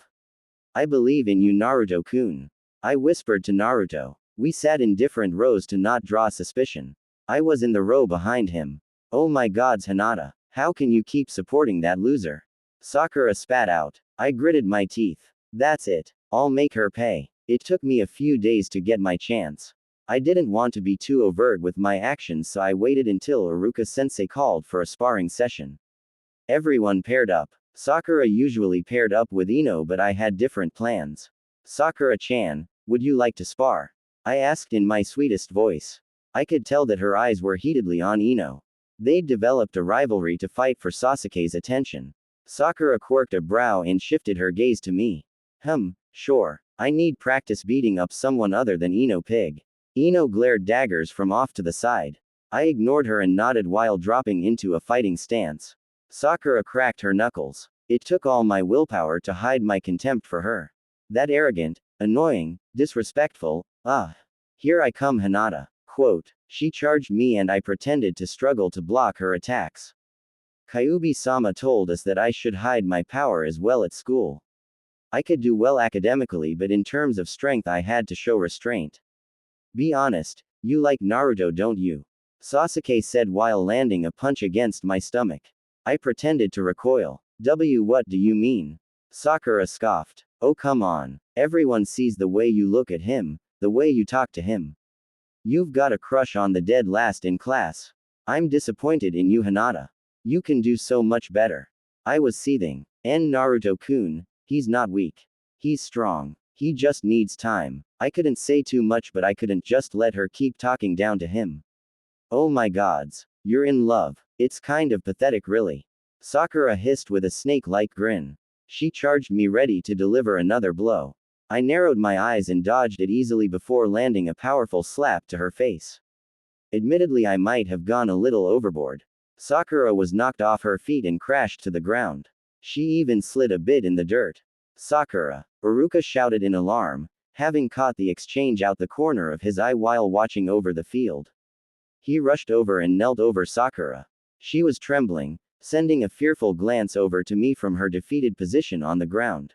I believe in you, Naruto-kun. I whispered to Naruto. We sat in different rows to not draw suspicion. I was in the row behind him. Oh my gods, Hinata. How can you keep supporting that loser? Sakura spat out. I gritted my teeth. That's it. I'll make her pay. It took me a few days to get my chance. I didn't want to be too overt with my actions, so I waited until Iruka-sensei called for a sparring session. Everyone paired up. Sakura usually paired up with Ino, but I had different plans. Sakura-chan, would you like to spar? I asked in my sweetest voice. I could tell that her eyes were heatedly on Ino. They'd developed a rivalry to fight for Sasuke's attention. Sakura quirked a brow and shifted her gaze to me. Sure. I need practice beating up someone other than Ino Pig. Ino glared daggers from off to the side. I ignored her and nodded while dropping into a fighting stance. Sakura cracked her knuckles. It took all my willpower to hide my contempt for her. That arrogant, annoying, disrespectful, here I come, Hinata. Quote. She charged me and I pretended to struggle to block her attacks. Kyuubi-sama told us that I should hide my power as well at school. I could do well academically, but in terms of strength I had to show restraint. Be honest, you like Naruto, don't you? Sasuke said while landing a punch against my stomach. I pretended to recoil. What do you mean? Sakura scoffed. Oh come on. Everyone sees the way you look at him, the way you talk to him. You've got a crush on the dead last in class. I'm disappointed in you, Hinata. You can do so much better. I was seething. Naruto-kun, he's not weak. He's strong. He just needs time. I couldn't say too much, but I couldn't just let her keep talking down to him. Oh my gods. You're in love. It's kind of pathetic, really. Sakura hissed with a snake-like grin. She charged me, ready to deliver another blow. I narrowed my eyes and dodged it easily before landing a powerful slap to her face. Admittedly, I might have gone a little overboard. Sakura was knocked off her feet and crashed to the ground. She even slid a bit in the dirt. Sakura! Iruka shouted in alarm, having caught the exchange out the corner of his eye while watching over the field. He rushed over and knelt over Sakura. She was trembling, sending a fearful glance over to me from her defeated position on the ground.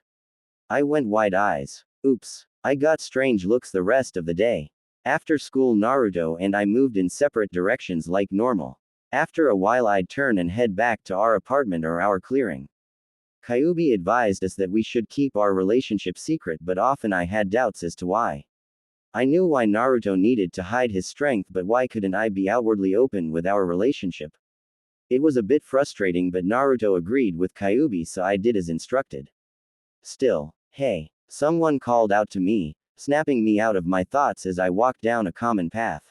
I went wide eyes. Oops. I got strange looks the rest of the day. After school, Naruto and I moved in separate directions like normal. After a while, I'd turn and head back to our apartment or our clearing. Kyuubi advised us that we should keep our relationship secret, but often I had doubts as to why. I knew why Naruto needed to hide his strength, but why couldn't I be outwardly open with our relationship? It was a bit frustrating, but Naruto agreed with Kyuubi, so I did as instructed. Still, hey, someone called out to me, snapping me out of my thoughts as I walked down a common path.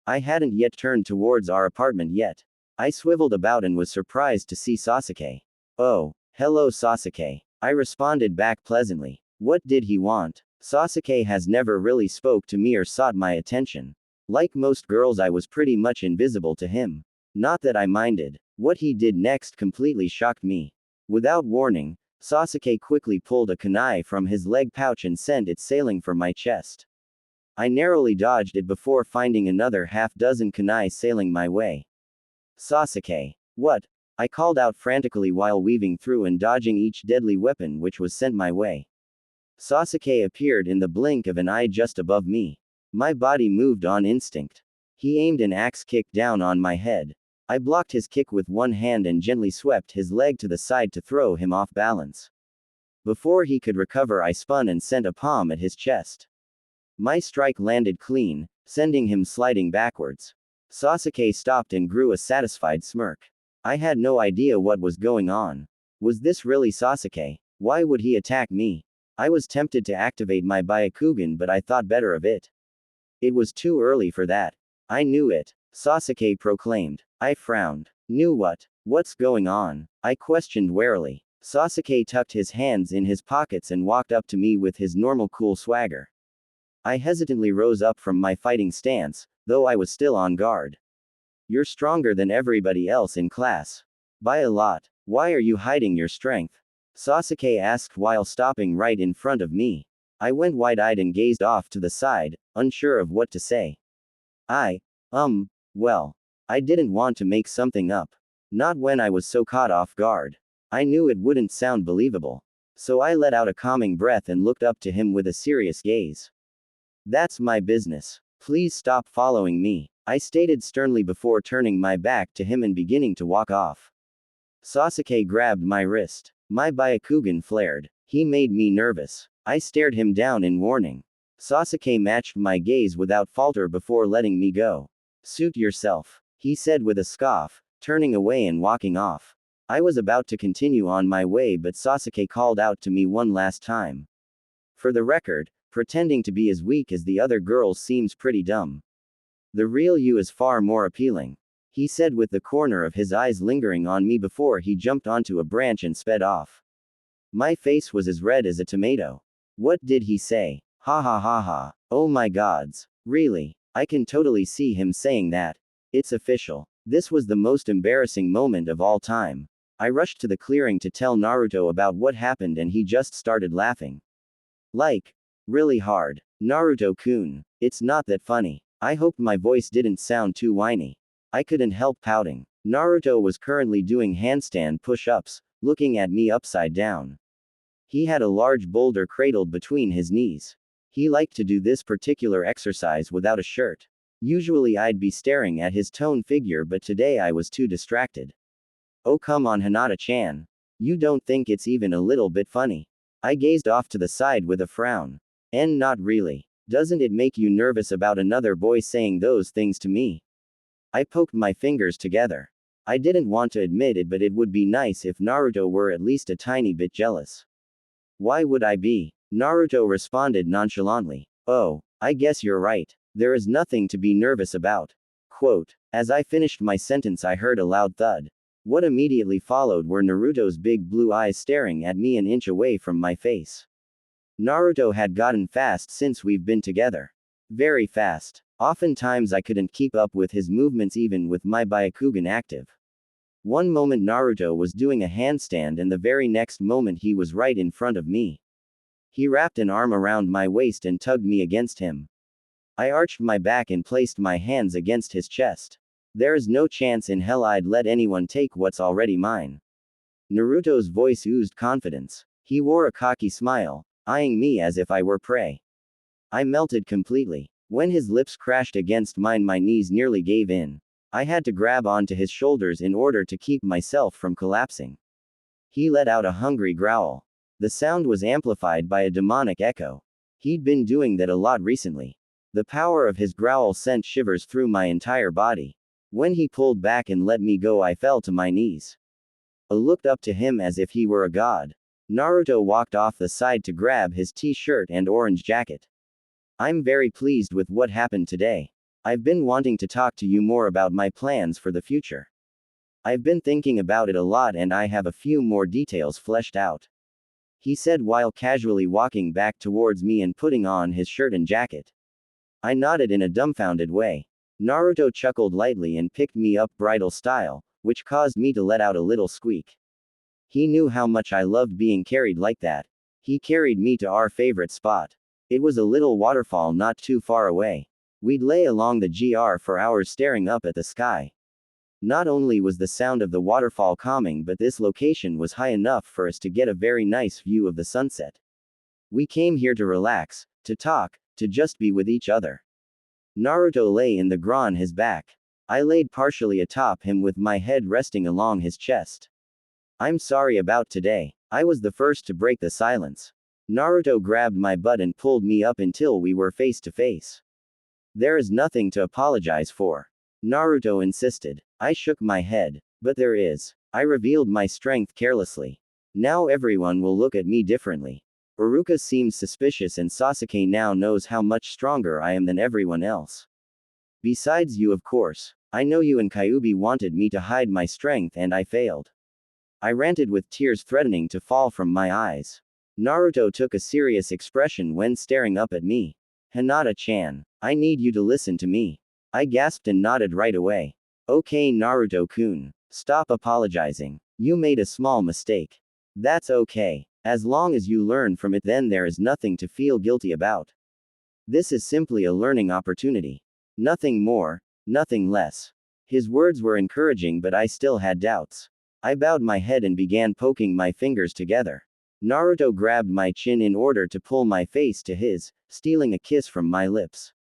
I hadn't yet turned towards our apartment yet. I swiveled about and was surprised to see Sasuke. Oh, hello Sasuke. I responded back pleasantly. What did he want? Sasuke has never really spoke to me or sought my attention. Like most girls, I was pretty much invisible to him. Not that I minded. What he did next completely shocked me. Without warning, Sasuke quickly pulled a kunai from his leg pouch and sent it sailing for my chest. I narrowly dodged it before finding another half-dozen kunai sailing my way. Sasuke. What? I called out frantically while weaving through and dodging each deadly weapon which was sent my way. Sasuke appeared in the blink of an eye just above me. My body moved on instinct. He aimed an axe kick down on my head. I blocked his kick with one hand and gently swept his leg to the side to throw him off balance. Before he could recover, I spun and sent a palm at his chest. My strike landed clean, sending him sliding backwards. Sasuke stopped and grew a satisfied smirk. I had no idea what was going on. Was this really Sasuke? Why would he attack me? I was tempted to activate my Byakugan, but I thought better of it. It was too early for that. I knew it, Sasuke proclaimed. I frowned. Knew what? What's going on? I questioned warily. Sasuke tucked his hands in his pockets and walked up to me with his normal cool swagger. I hesitantly rose up from my fighting stance, though I was still on guard. You're stronger than everybody else in class. By a lot. Why are you hiding your strength? Sasuke asked while stopping right in front of me. I went wide-eyed and gazed off to the side, unsure of what to say. Well, I didn't want to make something up. Not when I was so caught off guard. I knew it wouldn't sound believable. So I let out a calming breath and looked up to him with a serious gaze. That's my business. Please stop following me, I stated sternly before turning my back to him and beginning to walk off. Sasuke grabbed my wrist. My Byakugan flared. He made me nervous. I stared him down in warning. Sasuke matched my gaze without falter before letting me go. Suit yourself, he said with a scoff, turning away and walking off. I was about to continue on my way, but Sasuke called out to me one last time. For the record, pretending to be as weak as the other girls seems pretty dumb. The real you is far more appealing, he said with the corner of his eyes lingering on me before he jumped onto a branch and sped off. My face was as red as a tomato. What did he say? Ha ha ha ha. Oh my gods. Really? I can totally see him saying that. It's official. This was the most embarrassing moment of all time. I rushed to the clearing to tell Naruto about what happened and he just started laughing. Like, really hard. Naruto-kun, it's not that funny. I hoped my voice didn't sound too whiny. I couldn't help pouting. Naruto was currently doing handstand push-ups, looking at me upside down. He had a large boulder cradled between his knees. He liked to do this particular exercise without a shirt. Usually I'd be staring at his toned figure, but today I was too distracted. Oh come on Hinata-chan. You don't think it's even a little bit funny? I gazed off to the side with a frown. Not really. Doesn't it make you nervous about another boy saying those things to me? I poked my fingers together. I didn't want to admit it, but it would be nice if Naruto were at least a tiny bit jealous. Why would I be? Naruto responded nonchalantly. Oh, I guess you're right. There is nothing to be nervous about. Quote. As I finished my sentence, I heard a loud thud. What immediately followed were Naruto's big blue eyes staring at me an inch away from my face. Naruto had gotten fast since we've been together. Very fast. Oftentimes I couldn't keep up with his movements even with my Byakugan active. One moment Naruto was doing a handstand and the very next moment he was right in front of me. He wrapped an arm around my waist and tugged me against him. I arched my back and placed my hands against his chest. There is no chance in hell I'd let anyone take what's already mine. Naruto's voice oozed confidence. He wore a cocky smile, eyeing me as if I were prey. I melted completely. When his lips crashed against mine, my knees nearly gave in. I had to grab onto his shoulders in order to keep myself from collapsing. He let out a hungry growl. The sound was amplified by a demonic echo. He'd been doing that a lot recently. The power of his growl sent shivers through my entire body. When he pulled back and let me go, I fell to my knees. I looked up to him as if he were a god. Naruto walked off the side to grab his t-shirt and orange jacket. I'm very pleased with what happened today. I've been wanting to talk to you more about my plans for the future. I've been thinking about it a lot and I have a few more details fleshed out. He said while casually walking back towards me and putting on his shirt and jacket. I nodded in a dumbfounded way. Naruto chuckled lightly and picked me up bridal style, which caused me to let out a little squeak. He knew how much I loved being carried like that. He carried me to our favorite spot. It was a little waterfall not too far away. We'd lay along the GR for hours staring up at the sky. Not only was the sound of the waterfall calming, but this location was high enough for us to get a very nice view of the sunset. We came here to relax, to talk, to just be with each other. Naruto lay in the grass on his back. I laid partially atop him with my head resting along his chest. I'm sorry about today. I was the first to break the silence. Naruto grabbed my butt and pulled me up until we were face to face. There is nothing to apologize for. Naruto insisted. I shook my head. But there is. I revealed my strength carelessly. Now everyone will look at me differently. Iruka seems suspicious and Sasuke now knows how much stronger I am than everyone else. Besides you, of course. I know you and Kyuubi wanted me to hide my strength and I failed. I ranted with tears threatening to fall from my eyes. Naruto took a serious expression when staring up at me. Hinata-chan, I need you to listen to me. I gasped and nodded right away. Okay, Naruto-kun. Stop apologizing. You made a small mistake. That's okay. As long as you learn from it, then there is nothing to feel guilty about. This is simply a learning opportunity. Nothing more, nothing less. His words were encouraging, but I still had doubts. I bowed my head and began poking my fingers together. Naruto grabbed my chin in order to pull my face to his, stealing a kiss from my lips.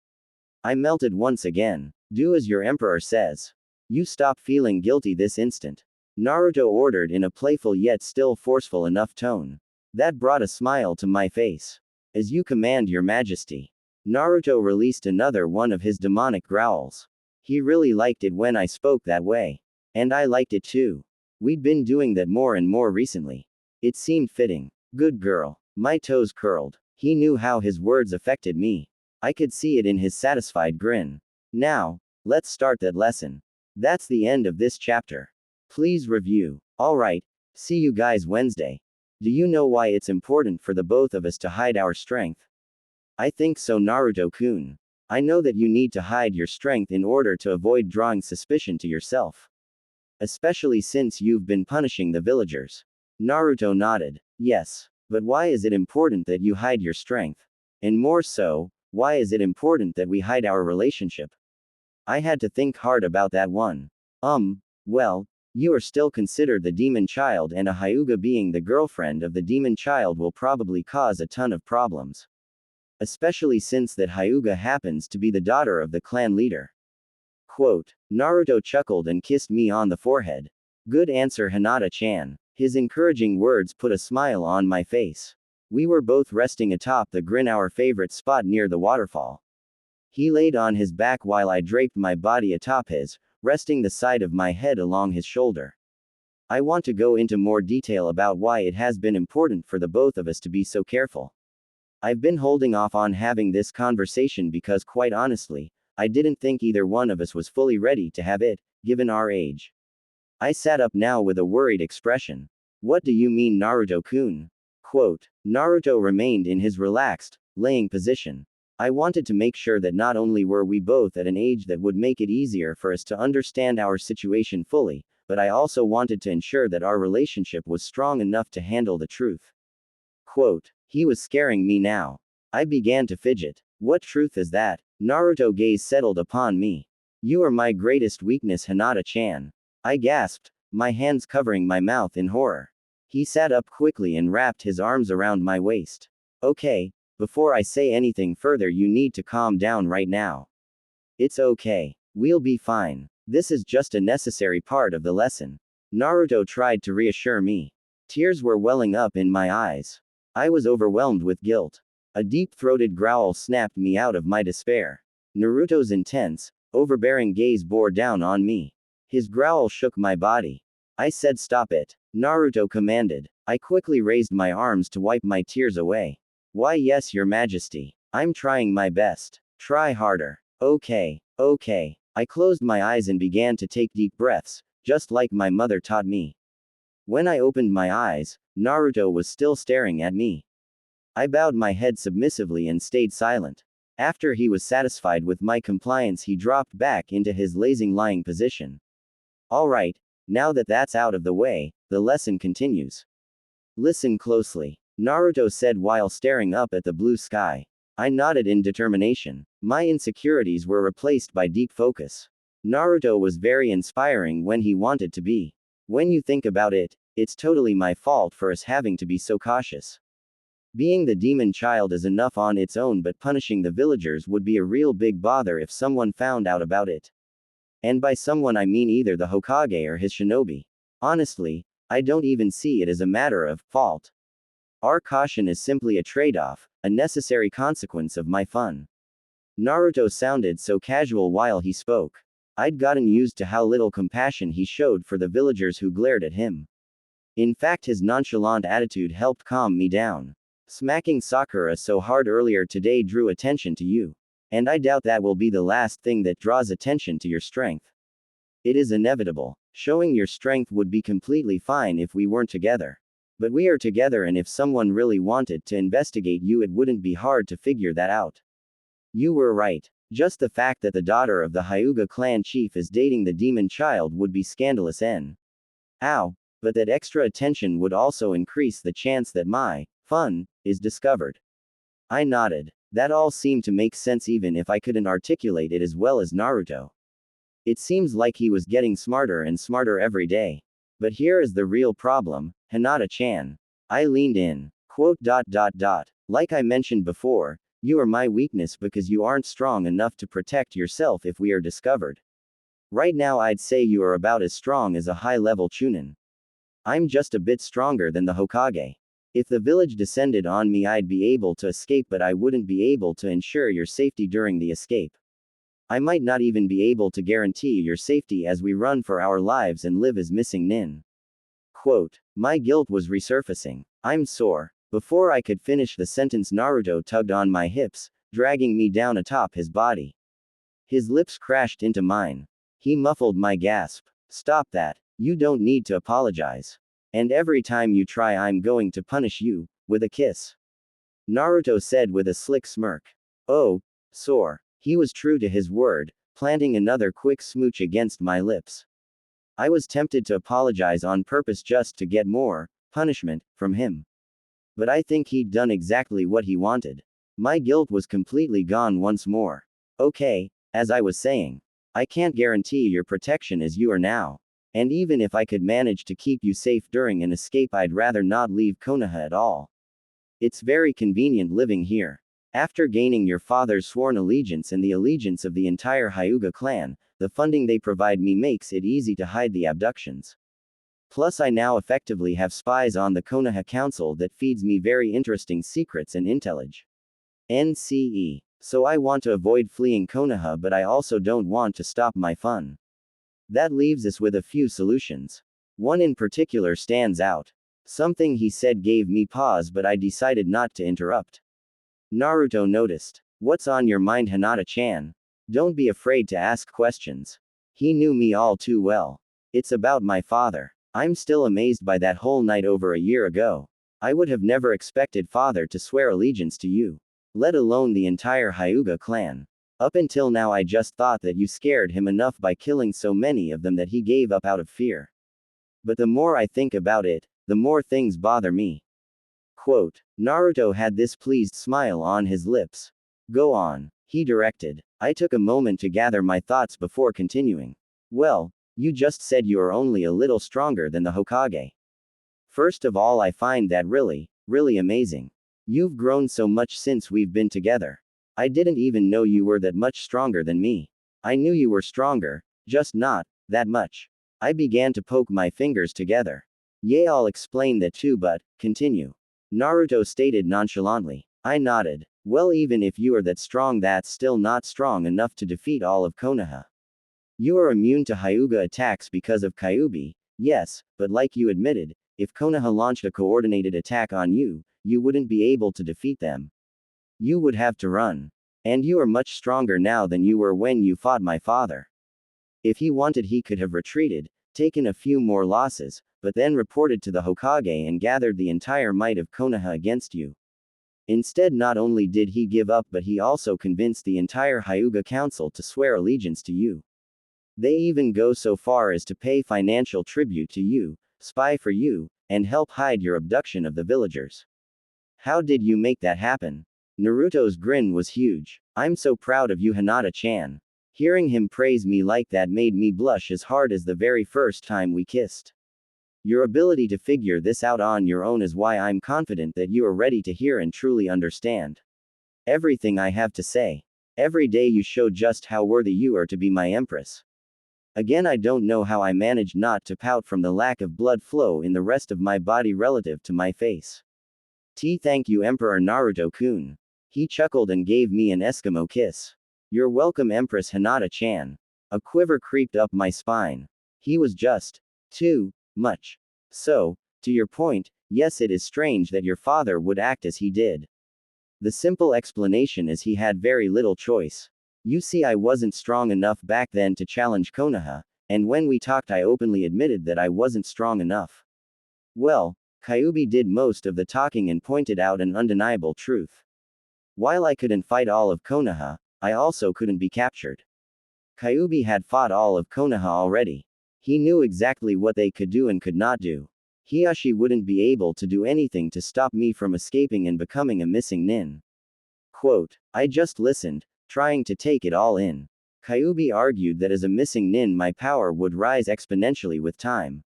I melted once again. Do as your emperor says. You stop feeling guilty this instant. Naruto ordered in a playful yet still forceful enough tone. That brought a smile to my face. As you command, your majesty. Naruto released another one of his demonic growls. He really liked it when I spoke that way. And I liked it too. We'd been doing that more and more recently. It seemed fitting. Good girl. My toes curled. He knew how his words affected me. I could see it in his satisfied grin. Now, let's start that lesson. That's the end of this chapter. Please review. Alright, see you guys Wednesday. Do you know why it's important for the both of us to hide our strength? I think so, Naruto-kun. I know that you need to hide your strength in order to avoid drawing suspicion to yourself. Especially since you've been punishing the villagers. Naruto nodded. Yes. But why is it important that you hide your strength? And more so, why is it important that we hide our relationship? I had to think hard about that one. Well, you are still considered the demon child, and a Hyuga being the girlfriend of the demon child will probably cause a ton of problems. Especially since that Hyuga happens to be the daughter of the clan leader. Quote, Naruto chuckled and kissed me on the forehead. Good answer, Hinata-chan. His encouraging words put a smile on my face. We were both resting atop the grin, our favorite spot near the waterfall. He laid on his back while I draped my body atop his, resting the side of my head along his shoulder. I want to go into more detail about why it has been important for the both of us to be so careful. I've been holding off on having this conversation because, quite honestly, I didn't think either one of us was fully ready to have it, given our age. I sat up now with a worried expression. What do you mean, Naruto-kun? Quote, Naruto remained in his relaxed, laying position. I wanted to make sure that not only were we both at an age that would make it easier for us to understand our situation fully, but I also wanted to ensure that our relationship was strong enough to handle the truth. Quote, he was scaring me now. I began to fidget. What truth is that? Naruto gaze settled upon me. You are my greatest weakness, Hinata-chan. I gasped, my hands covering my mouth in horror. He sat up quickly and wrapped his arms around my waist. Okay, before I say anything further, you need to calm down right now. It's okay. We'll be fine. This is just a necessary part of the lesson. Naruto tried to reassure me. Tears were welling up in my eyes. I was overwhelmed with guilt. A deep-throated growl snapped me out of my despair. Naruto's intense, overbearing gaze bore down on me. His growl shook my body. I said, stop it. Naruto commanded. I quickly raised my arms to wipe my tears away. Why, yes, your majesty. I'm trying my best. Try harder. Okay. I closed my eyes and began to take deep breaths, just like my mother taught me. When I opened my eyes, Naruto was still staring at me. I bowed my head submissively and stayed silent. After he was satisfied with my compliance, he dropped back into his lazing lying position. Alright, now that that's out of the way, the lesson continues. Listen closely, Naruto said while staring up at the blue sky. I nodded in determination. My insecurities were replaced by deep focus. Naruto was very inspiring when he wanted to be. When you think about it, it's totally my fault for us having to be so cautious. Being the demon child is enough on its own, but punishing the villagers would be a real big bother if someone found out about it. And by someone I mean either the Hokage or his shinobi. Honestly, I don't even see it as a matter of fault. Our caution is simply a trade-off, a necessary consequence of my fun. Naruto sounded so casual while he spoke. I'd gotten used to how little compassion he showed for the villagers who glared at him. In fact, his nonchalant attitude helped calm me down. Smacking Sakura so hard earlier today drew attention to you. And I doubt that will be the last thing that draws attention to your strength. It is inevitable. Showing your strength would be completely fine if we weren't together. But we are together, and if someone really wanted to investigate you, it wouldn't be hard to figure that out. You were right. Just the fact that the daughter of the Hyuga clan chief is dating the demon child would be scandalous. Ow. But that extra attention would also increase the chance that my fun is discovered. I nodded. That all seemed to make sense even if I couldn't articulate it as well as Naruto. It seems like he was getting smarter and smarter every day. But here is the real problem, Hinata-chan. I leaned in. Quote. Like I mentioned before, you are my weakness because you aren't strong enough to protect yourself if we are discovered. Right now I'd say you are about as strong as a high-level chunin. I'm just a bit stronger than the Hokage. If the village descended on me, I'd be able to escape, but I wouldn't be able to ensure your safety during the escape. I might not even be able to guarantee your safety as we run for our lives and live as missing nin. Quote. My guilt was resurfacing. I'm sore. Before I could finish the sentence, Naruto tugged on my hips, dragging me down atop his body. His lips crashed into mine. He muffled my gasp. Stop that. You don't need to apologize. And every time you try, I'm going to punish you with a kiss. Naruto said with a slick smirk. Oh, sore. He was true to his word, planting another quick smooch against my lips. I was tempted to apologize on purpose just to get more punishment from him. But I think he'd done exactly what he wanted. My guilt was completely gone once more. Okay, as I was saying, I can't guarantee your protection as you are now. And even if I could manage to keep you safe during an escape, I'd rather not leave Konoha at all. It's very convenient living here. After gaining your father's sworn allegiance and the allegiance of the entire Hyuga clan, the funding they provide me makes it easy to hide the abductions. Plus, I now effectively have spies on the Konoha Council that feeds me very interesting secrets and intelligence. NCE. So I want to avoid fleeing Konoha, but I also don't want to stop my fun. That leaves us with a few solutions. One in particular stands out. Something he said gave me pause, but I decided not to interrupt. Naruto noticed. What's on your mind, Hinata-chan? Don't be afraid to ask questions. He knew me all too well. It's about my father. I'm still amazed by that whole night over a year ago. I would have never expected father to swear allegiance to you. Let alone the entire Hyuga clan. Up until now I just thought that you scared him enough by killing so many of them that he gave up out of fear. But the more I think about it, the more things bother me. Quote. Naruto had this pleased smile on his lips. Go on, he directed. I took a moment to gather my thoughts before continuing. Well, you just said you are only a little stronger than the Hokage. First of all, I find that really amazing. You've grown so much since we've been together. I didn't even know you were that much stronger than me. I knew you were stronger, just not that much. I began to poke my fingers together. Yeah, I'll explain that too, but continue. Naruto stated nonchalantly. I nodded. Well, even if you are that strong, that's still not strong enough to defeat all of Konoha. You are immune to Hyuga attacks because of Kyuubi, yes, but like you admitted, if Konoha launched a coordinated attack on you, you wouldn't be able to defeat them. You would have to run. And you are much stronger now than you were when you fought my father. If he wanted, he could have retreated, taken a few more losses, but then reported to the Hokage and gathered the entire might of Konoha against you. Instead, not only did he give up, but he also convinced the entire Hyuga Council to swear allegiance to you. They even go so far as to pay financial tribute to you, spy for you, and help hide your abduction of the villagers. How did you make that happen? Naruto's grin was huge. I'm so proud of you, Hinata-chan. Hearing him praise me like that made me blush as hard as the very first time we kissed. Your ability to figure this out on your own is why I'm confident that you are ready to hear and truly understand everything I have to say. Every day you show just how worthy you are to be my empress. Again, I don't know how I managed not to pout from the lack of blood flow in the rest of my body relative to my face. Thank you, Emperor Naruto-kun. He chuckled and gave me an Eskimo kiss. You're welcome, Empress Hinata-chan. A quiver creeped up my spine. He was just too much. So, to your point, yes, it is strange that your father would act as he did. The simple explanation is he had very little choice. You see, I wasn't strong enough back then to challenge Konoha, and when we talked I openly admitted that I wasn't strong enough. Well, Kyuubi did most of the talking and pointed out an undeniable truth. While I couldn't fight all of Konoha, I also couldn't be captured. Kyuubi had fought all of Konoha already. He knew exactly what they could do and could not do. Hiashi wouldn't be able to do anything to stop me from escaping and becoming a missing nin. Quote. I just listened, trying to take it all in. Kyuubi argued that as a missing nin my power would rise exponentially with time.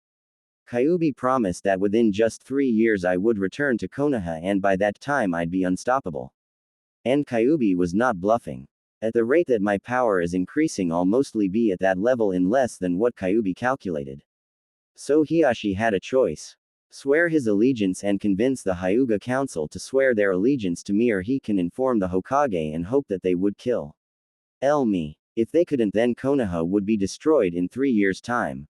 Kyuubi promised that within just 3 years I would return to Konoha and by that time I'd be unstoppable. And Kyuubi was not bluffing. At the rate that my power is increasing, I'll mostly be at that level in less than what Kyuubi calculated. So Hiashi had a choice. Swear his allegiance and convince the Hyuga Council to swear their allegiance to me, or he can inform the Hokage and hope that they would kill me. If they couldn't, then Konoha would be destroyed in 3 years' time.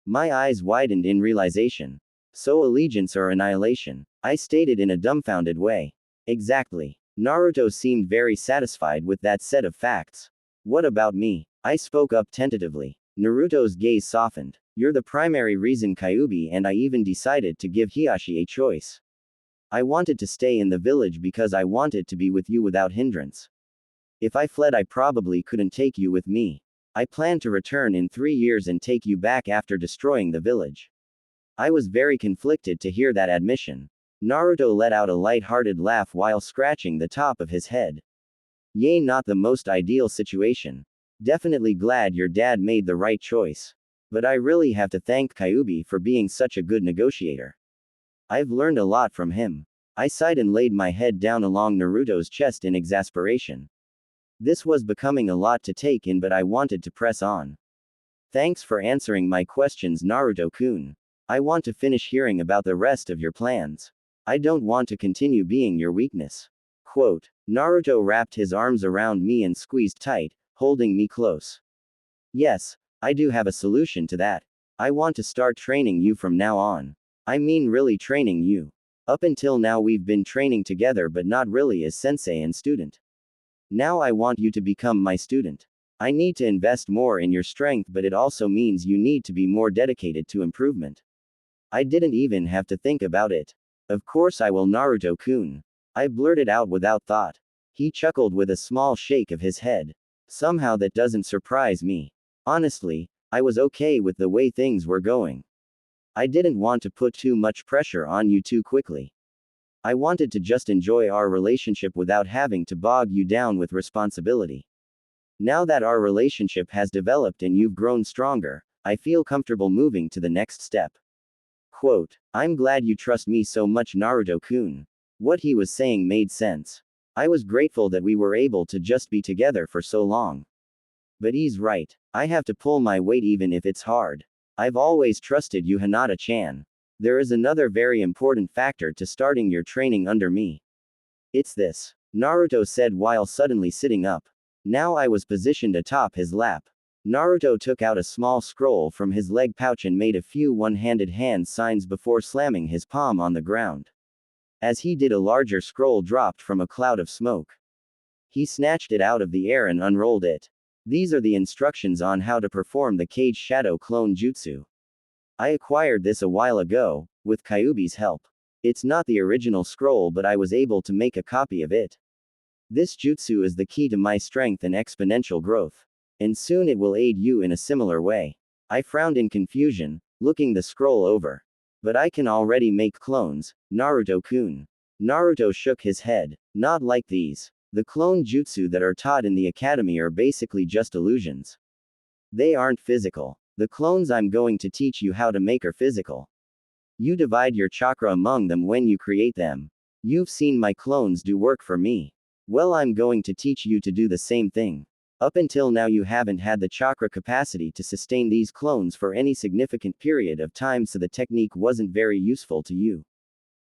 My eyes widened in realization. So allegiance or annihilation? I stated in a dumbfounded way. Exactly. Naruto seemed very satisfied with that set of facts. What about me? I spoke up tentatively. Naruto's gaze softened. You're the primary reason, Kyuubi, and I even decided to give Hiashi a choice. I wanted to stay in the village because I wanted to be with you without hindrance. If I fled, I probably couldn't take you with me. I plan to return in 3 years and take you back after destroying the village. I was very conflicted to hear that admission. Naruto let out a light-hearted laugh while scratching the top of his head. Yay, not the most ideal situation. Definitely glad your dad made the right choice. But I really have to thank Kyuubi for being such a good negotiator. I've learned a lot from him. I sighed and laid my head down along Naruto's chest in exasperation. This was becoming a lot to take in, but I wanted to press on. Thanks for answering my questions, Naruto-kun. I want to finish hearing about the rest of your plans. I don't want to continue being your weakness. Quote. Naruto wrapped his arms around me and squeezed tight, holding me close. Yes, I do have a solution to that. I want to start training you from now on. I mean, really training you. Up until now we've been training together, but not really as sensei and student. Now I want you to become my student. I need to invest more in your strength, but it also means you need to be more dedicated to improvement. I didn't even have to think about it. Of course I will, Naruto-kun. I blurted out without thought. He chuckled with a small shake of his head. Somehow that doesn't surprise me. Honestly, I was okay with the way things were going. I didn't want to put too much pressure on you too quickly. I wanted to just enjoy our relationship without having to bog you down with responsibility. Now that our relationship has developed and you've grown stronger, I feel comfortable moving to the next step. Quote, I'm glad you trust me so much, Naruto-kun. What he was saying made sense. I was grateful that we were able to just be together for so long. But he's right. I have to pull my weight even if it's hard. I've always trusted you, Hinata-chan. There is another very important factor to starting your training under me. It's this, Naruto said while suddenly sitting up. Now I was positioned atop his lap. Naruto took out a small scroll from his leg pouch and made a few one-handed hand signs before slamming his palm on the ground. As he did, a larger scroll dropped from a cloud of smoke. He snatched it out of the air and unrolled it. These are the instructions on how to perform the Cage Shadow Clone Jutsu. I acquired this a while ago, with Kyuubi's help. It's not the original scroll, but I was able to make a copy of it. This jutsu is the key to my strength and exponential growth. And soon it will aid you in a similar way. I frowned in confusion, looking the scroll over. But I can already make clones, Naruto-kun. Naruto shook his head. Not like these. The clone jutsu that are taught in the academy are basically just illusions. They aren't physical. The clones I'm going to teach you how to make are physical. You divide your chakra among them when you create them. You've seen my clones do work for me. Well, I'm going to teach you to do the same thing. Up until now you haven't had the chakra capacity to sustain these clones for any significant period of time, so the technique wasn't very useful to you.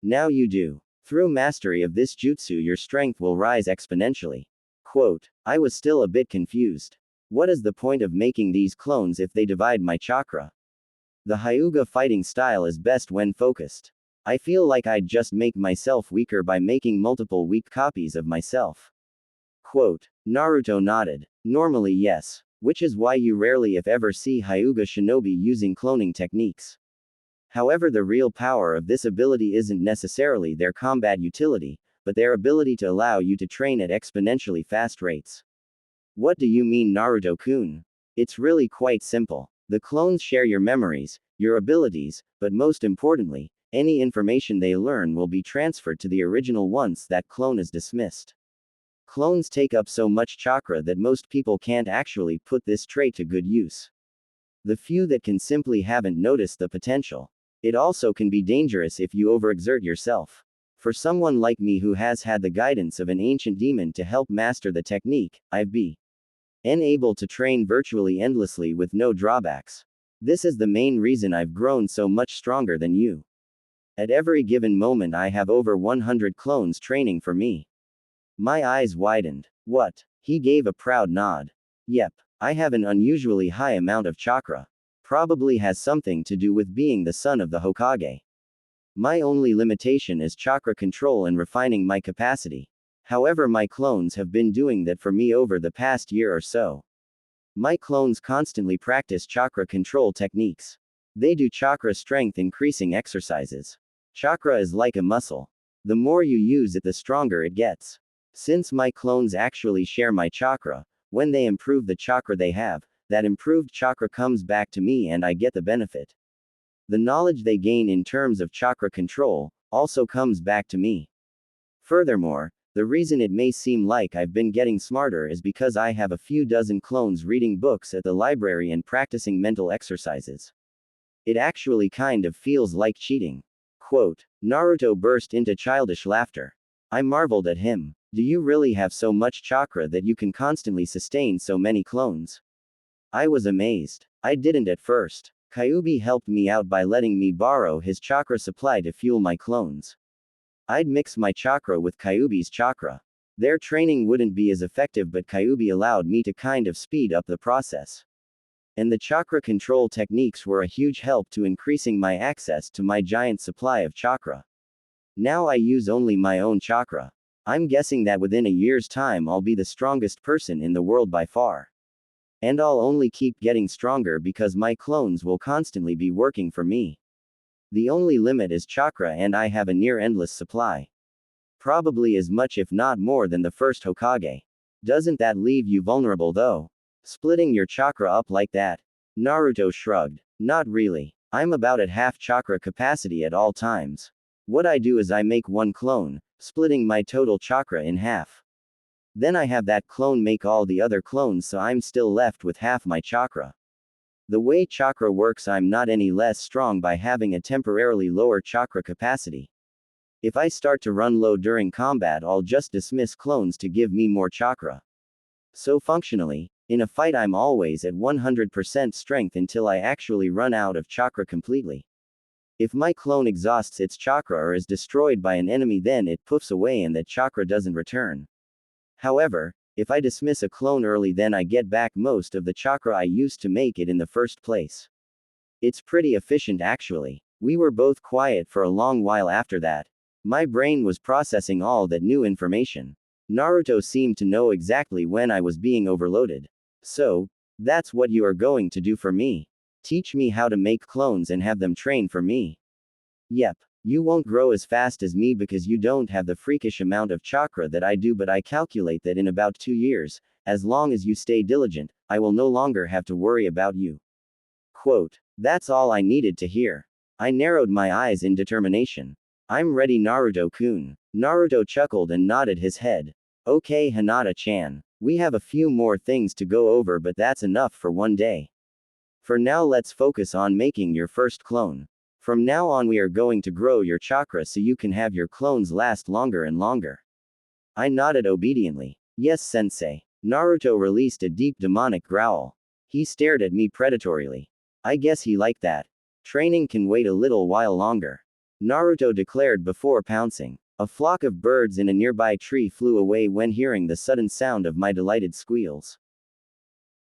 Now you do. Through mastery of this jutsu your strength will rise exponentially. Quote, I was still a bit confused. What is the point of making these clones if they divide my chakra? The Hyuga fighting style is best when focused. I feel like I'd just make myself weaker by making multiple weak copies of myself. Quote, Naruto nodded. Normally yes. Which is why you rarely if ever see Hyuga shinobi using cloning techniques. However, the real power of this ability isn't necessarily their combat utility, but their ability to allow you to train at exponentially fast rates. What do you mean, Naruto-kun? It's really quite simple. The clones share your memories, your abilities, but most importantly, any information they learn will be transferred to the original once that clone is dismissed. Clones take up so much chakra that most people can't actually put this trait to good use. The few that can simply haven't noticed the potential. It also can be dangerous if you overexert yourself. For someone like me who has had the guidance of an ancient demon to help master the technique, I've been able to train virtually endlessly with no drawbacks. This is the main reason I've grown so much stronger than you. At every given moment I have over 100 clones training for me. My eyes widened. What? He gave a proud nod. Yep. I have an unusually high amount of chakra. Probably has something to do with being the son of the Hokage. My only limitation is chakra control and refining my capacity. However, my clones have been doing that for me over the past year or so. My clones constantly practice chakra control techniques. They do chakra strength increasing exercises. Chakra is like a muscle. The more you use it, the stronger it gets. Since my clones actually share my chakra, when they improve the chakra they have, that improved chakra comes back to me and I get the benefit. The knowledge they gain in terms of chakra control also comes back to me. Furthermore, the reason it may seem like I've been getting smarter is because I have a few dozen clones reading books at the library and practicing mental exercises. It actually kind of feels like cheating. Quote, Naruto burst into childish laughter. I marveled at him. Do you really have so much chakra that you can constantly sustain so many clones? I was amazed. I didn't at first. Kyuubi helped me out by letting me borrow his chakra supply to fuel my clones. I'd mix my chakra with Kyuubi's chakra. Their training wouldn't be as effective, but Kyuubi allowed me to kind of speed up the process. And the chakra control techniques were a huge help to increasing my access to my giant supply of chakra. Now I use only my own chakra. I'm guessing that within a year's time I'll be the strongest person in the world by far. And I'll only keep getting stronger because my clones will constantly be working for me. The only limit is chakra, and I have a near endless supply. Probably as much if not more than the first Hokage. Doesn't that leave you vulnerable though? Splitting your chakra up like that? Naruto shrugged. Not really. I'm about at half chakra capacity at all times. What I do is I make one clone, splitting my total chakra in half. Then I have that clone make all the other clones, so I'm still left with half my chakra. The way chakra works, I'm not any less strong by having a temporarily lower chakra capacity. If I start to run low during combat, I'll just dismiss clones to give me more chakra. So functionally, in a fight I'm always at 100% strength until I actually run out of chakra completely. If my clone exhausts its chakra or is destroyed by an enemy, then it poofs away and that chakra doesn't return. However, if I dismiss a clone early, then I get back most of the chakra I used to make it in the first place. It's pretty efficient actually. We were both quiet for a long while after that. My brain was processing all that new information. Naruto seemed to know exactly when I was being overloaded. So, that's what you are going to do for me? Teach me how to make clones and have them train for me? Yep. You won't grow as fast as me because you don't have the freakish amount of chakra that I do, but I calculate that in about 2 years, as long as you stay diligent, I will no longer have to worry about you. Quote. That's all I needed to hear. I narrowed my eyes in determination. I'm ready, Naruto-kun. Naruto chuckled and nodded his head. Okay, Hinata-chan. We have a few more things to go over, but that's enough for one day. For now, let's focus on making your first clone. From now on, we are going to grow your chakra so you can have your clones last longer and longer. I nodded obediently. Yes, sensei. Naruto released a deep demonic growl. He stared at me predatorily. I guess he liked that. Training can wait a little while longer, Naruto declared before pouncing. A flock of birds in a nearby tree flew away when hearing the sudden sound of my delighted squeals.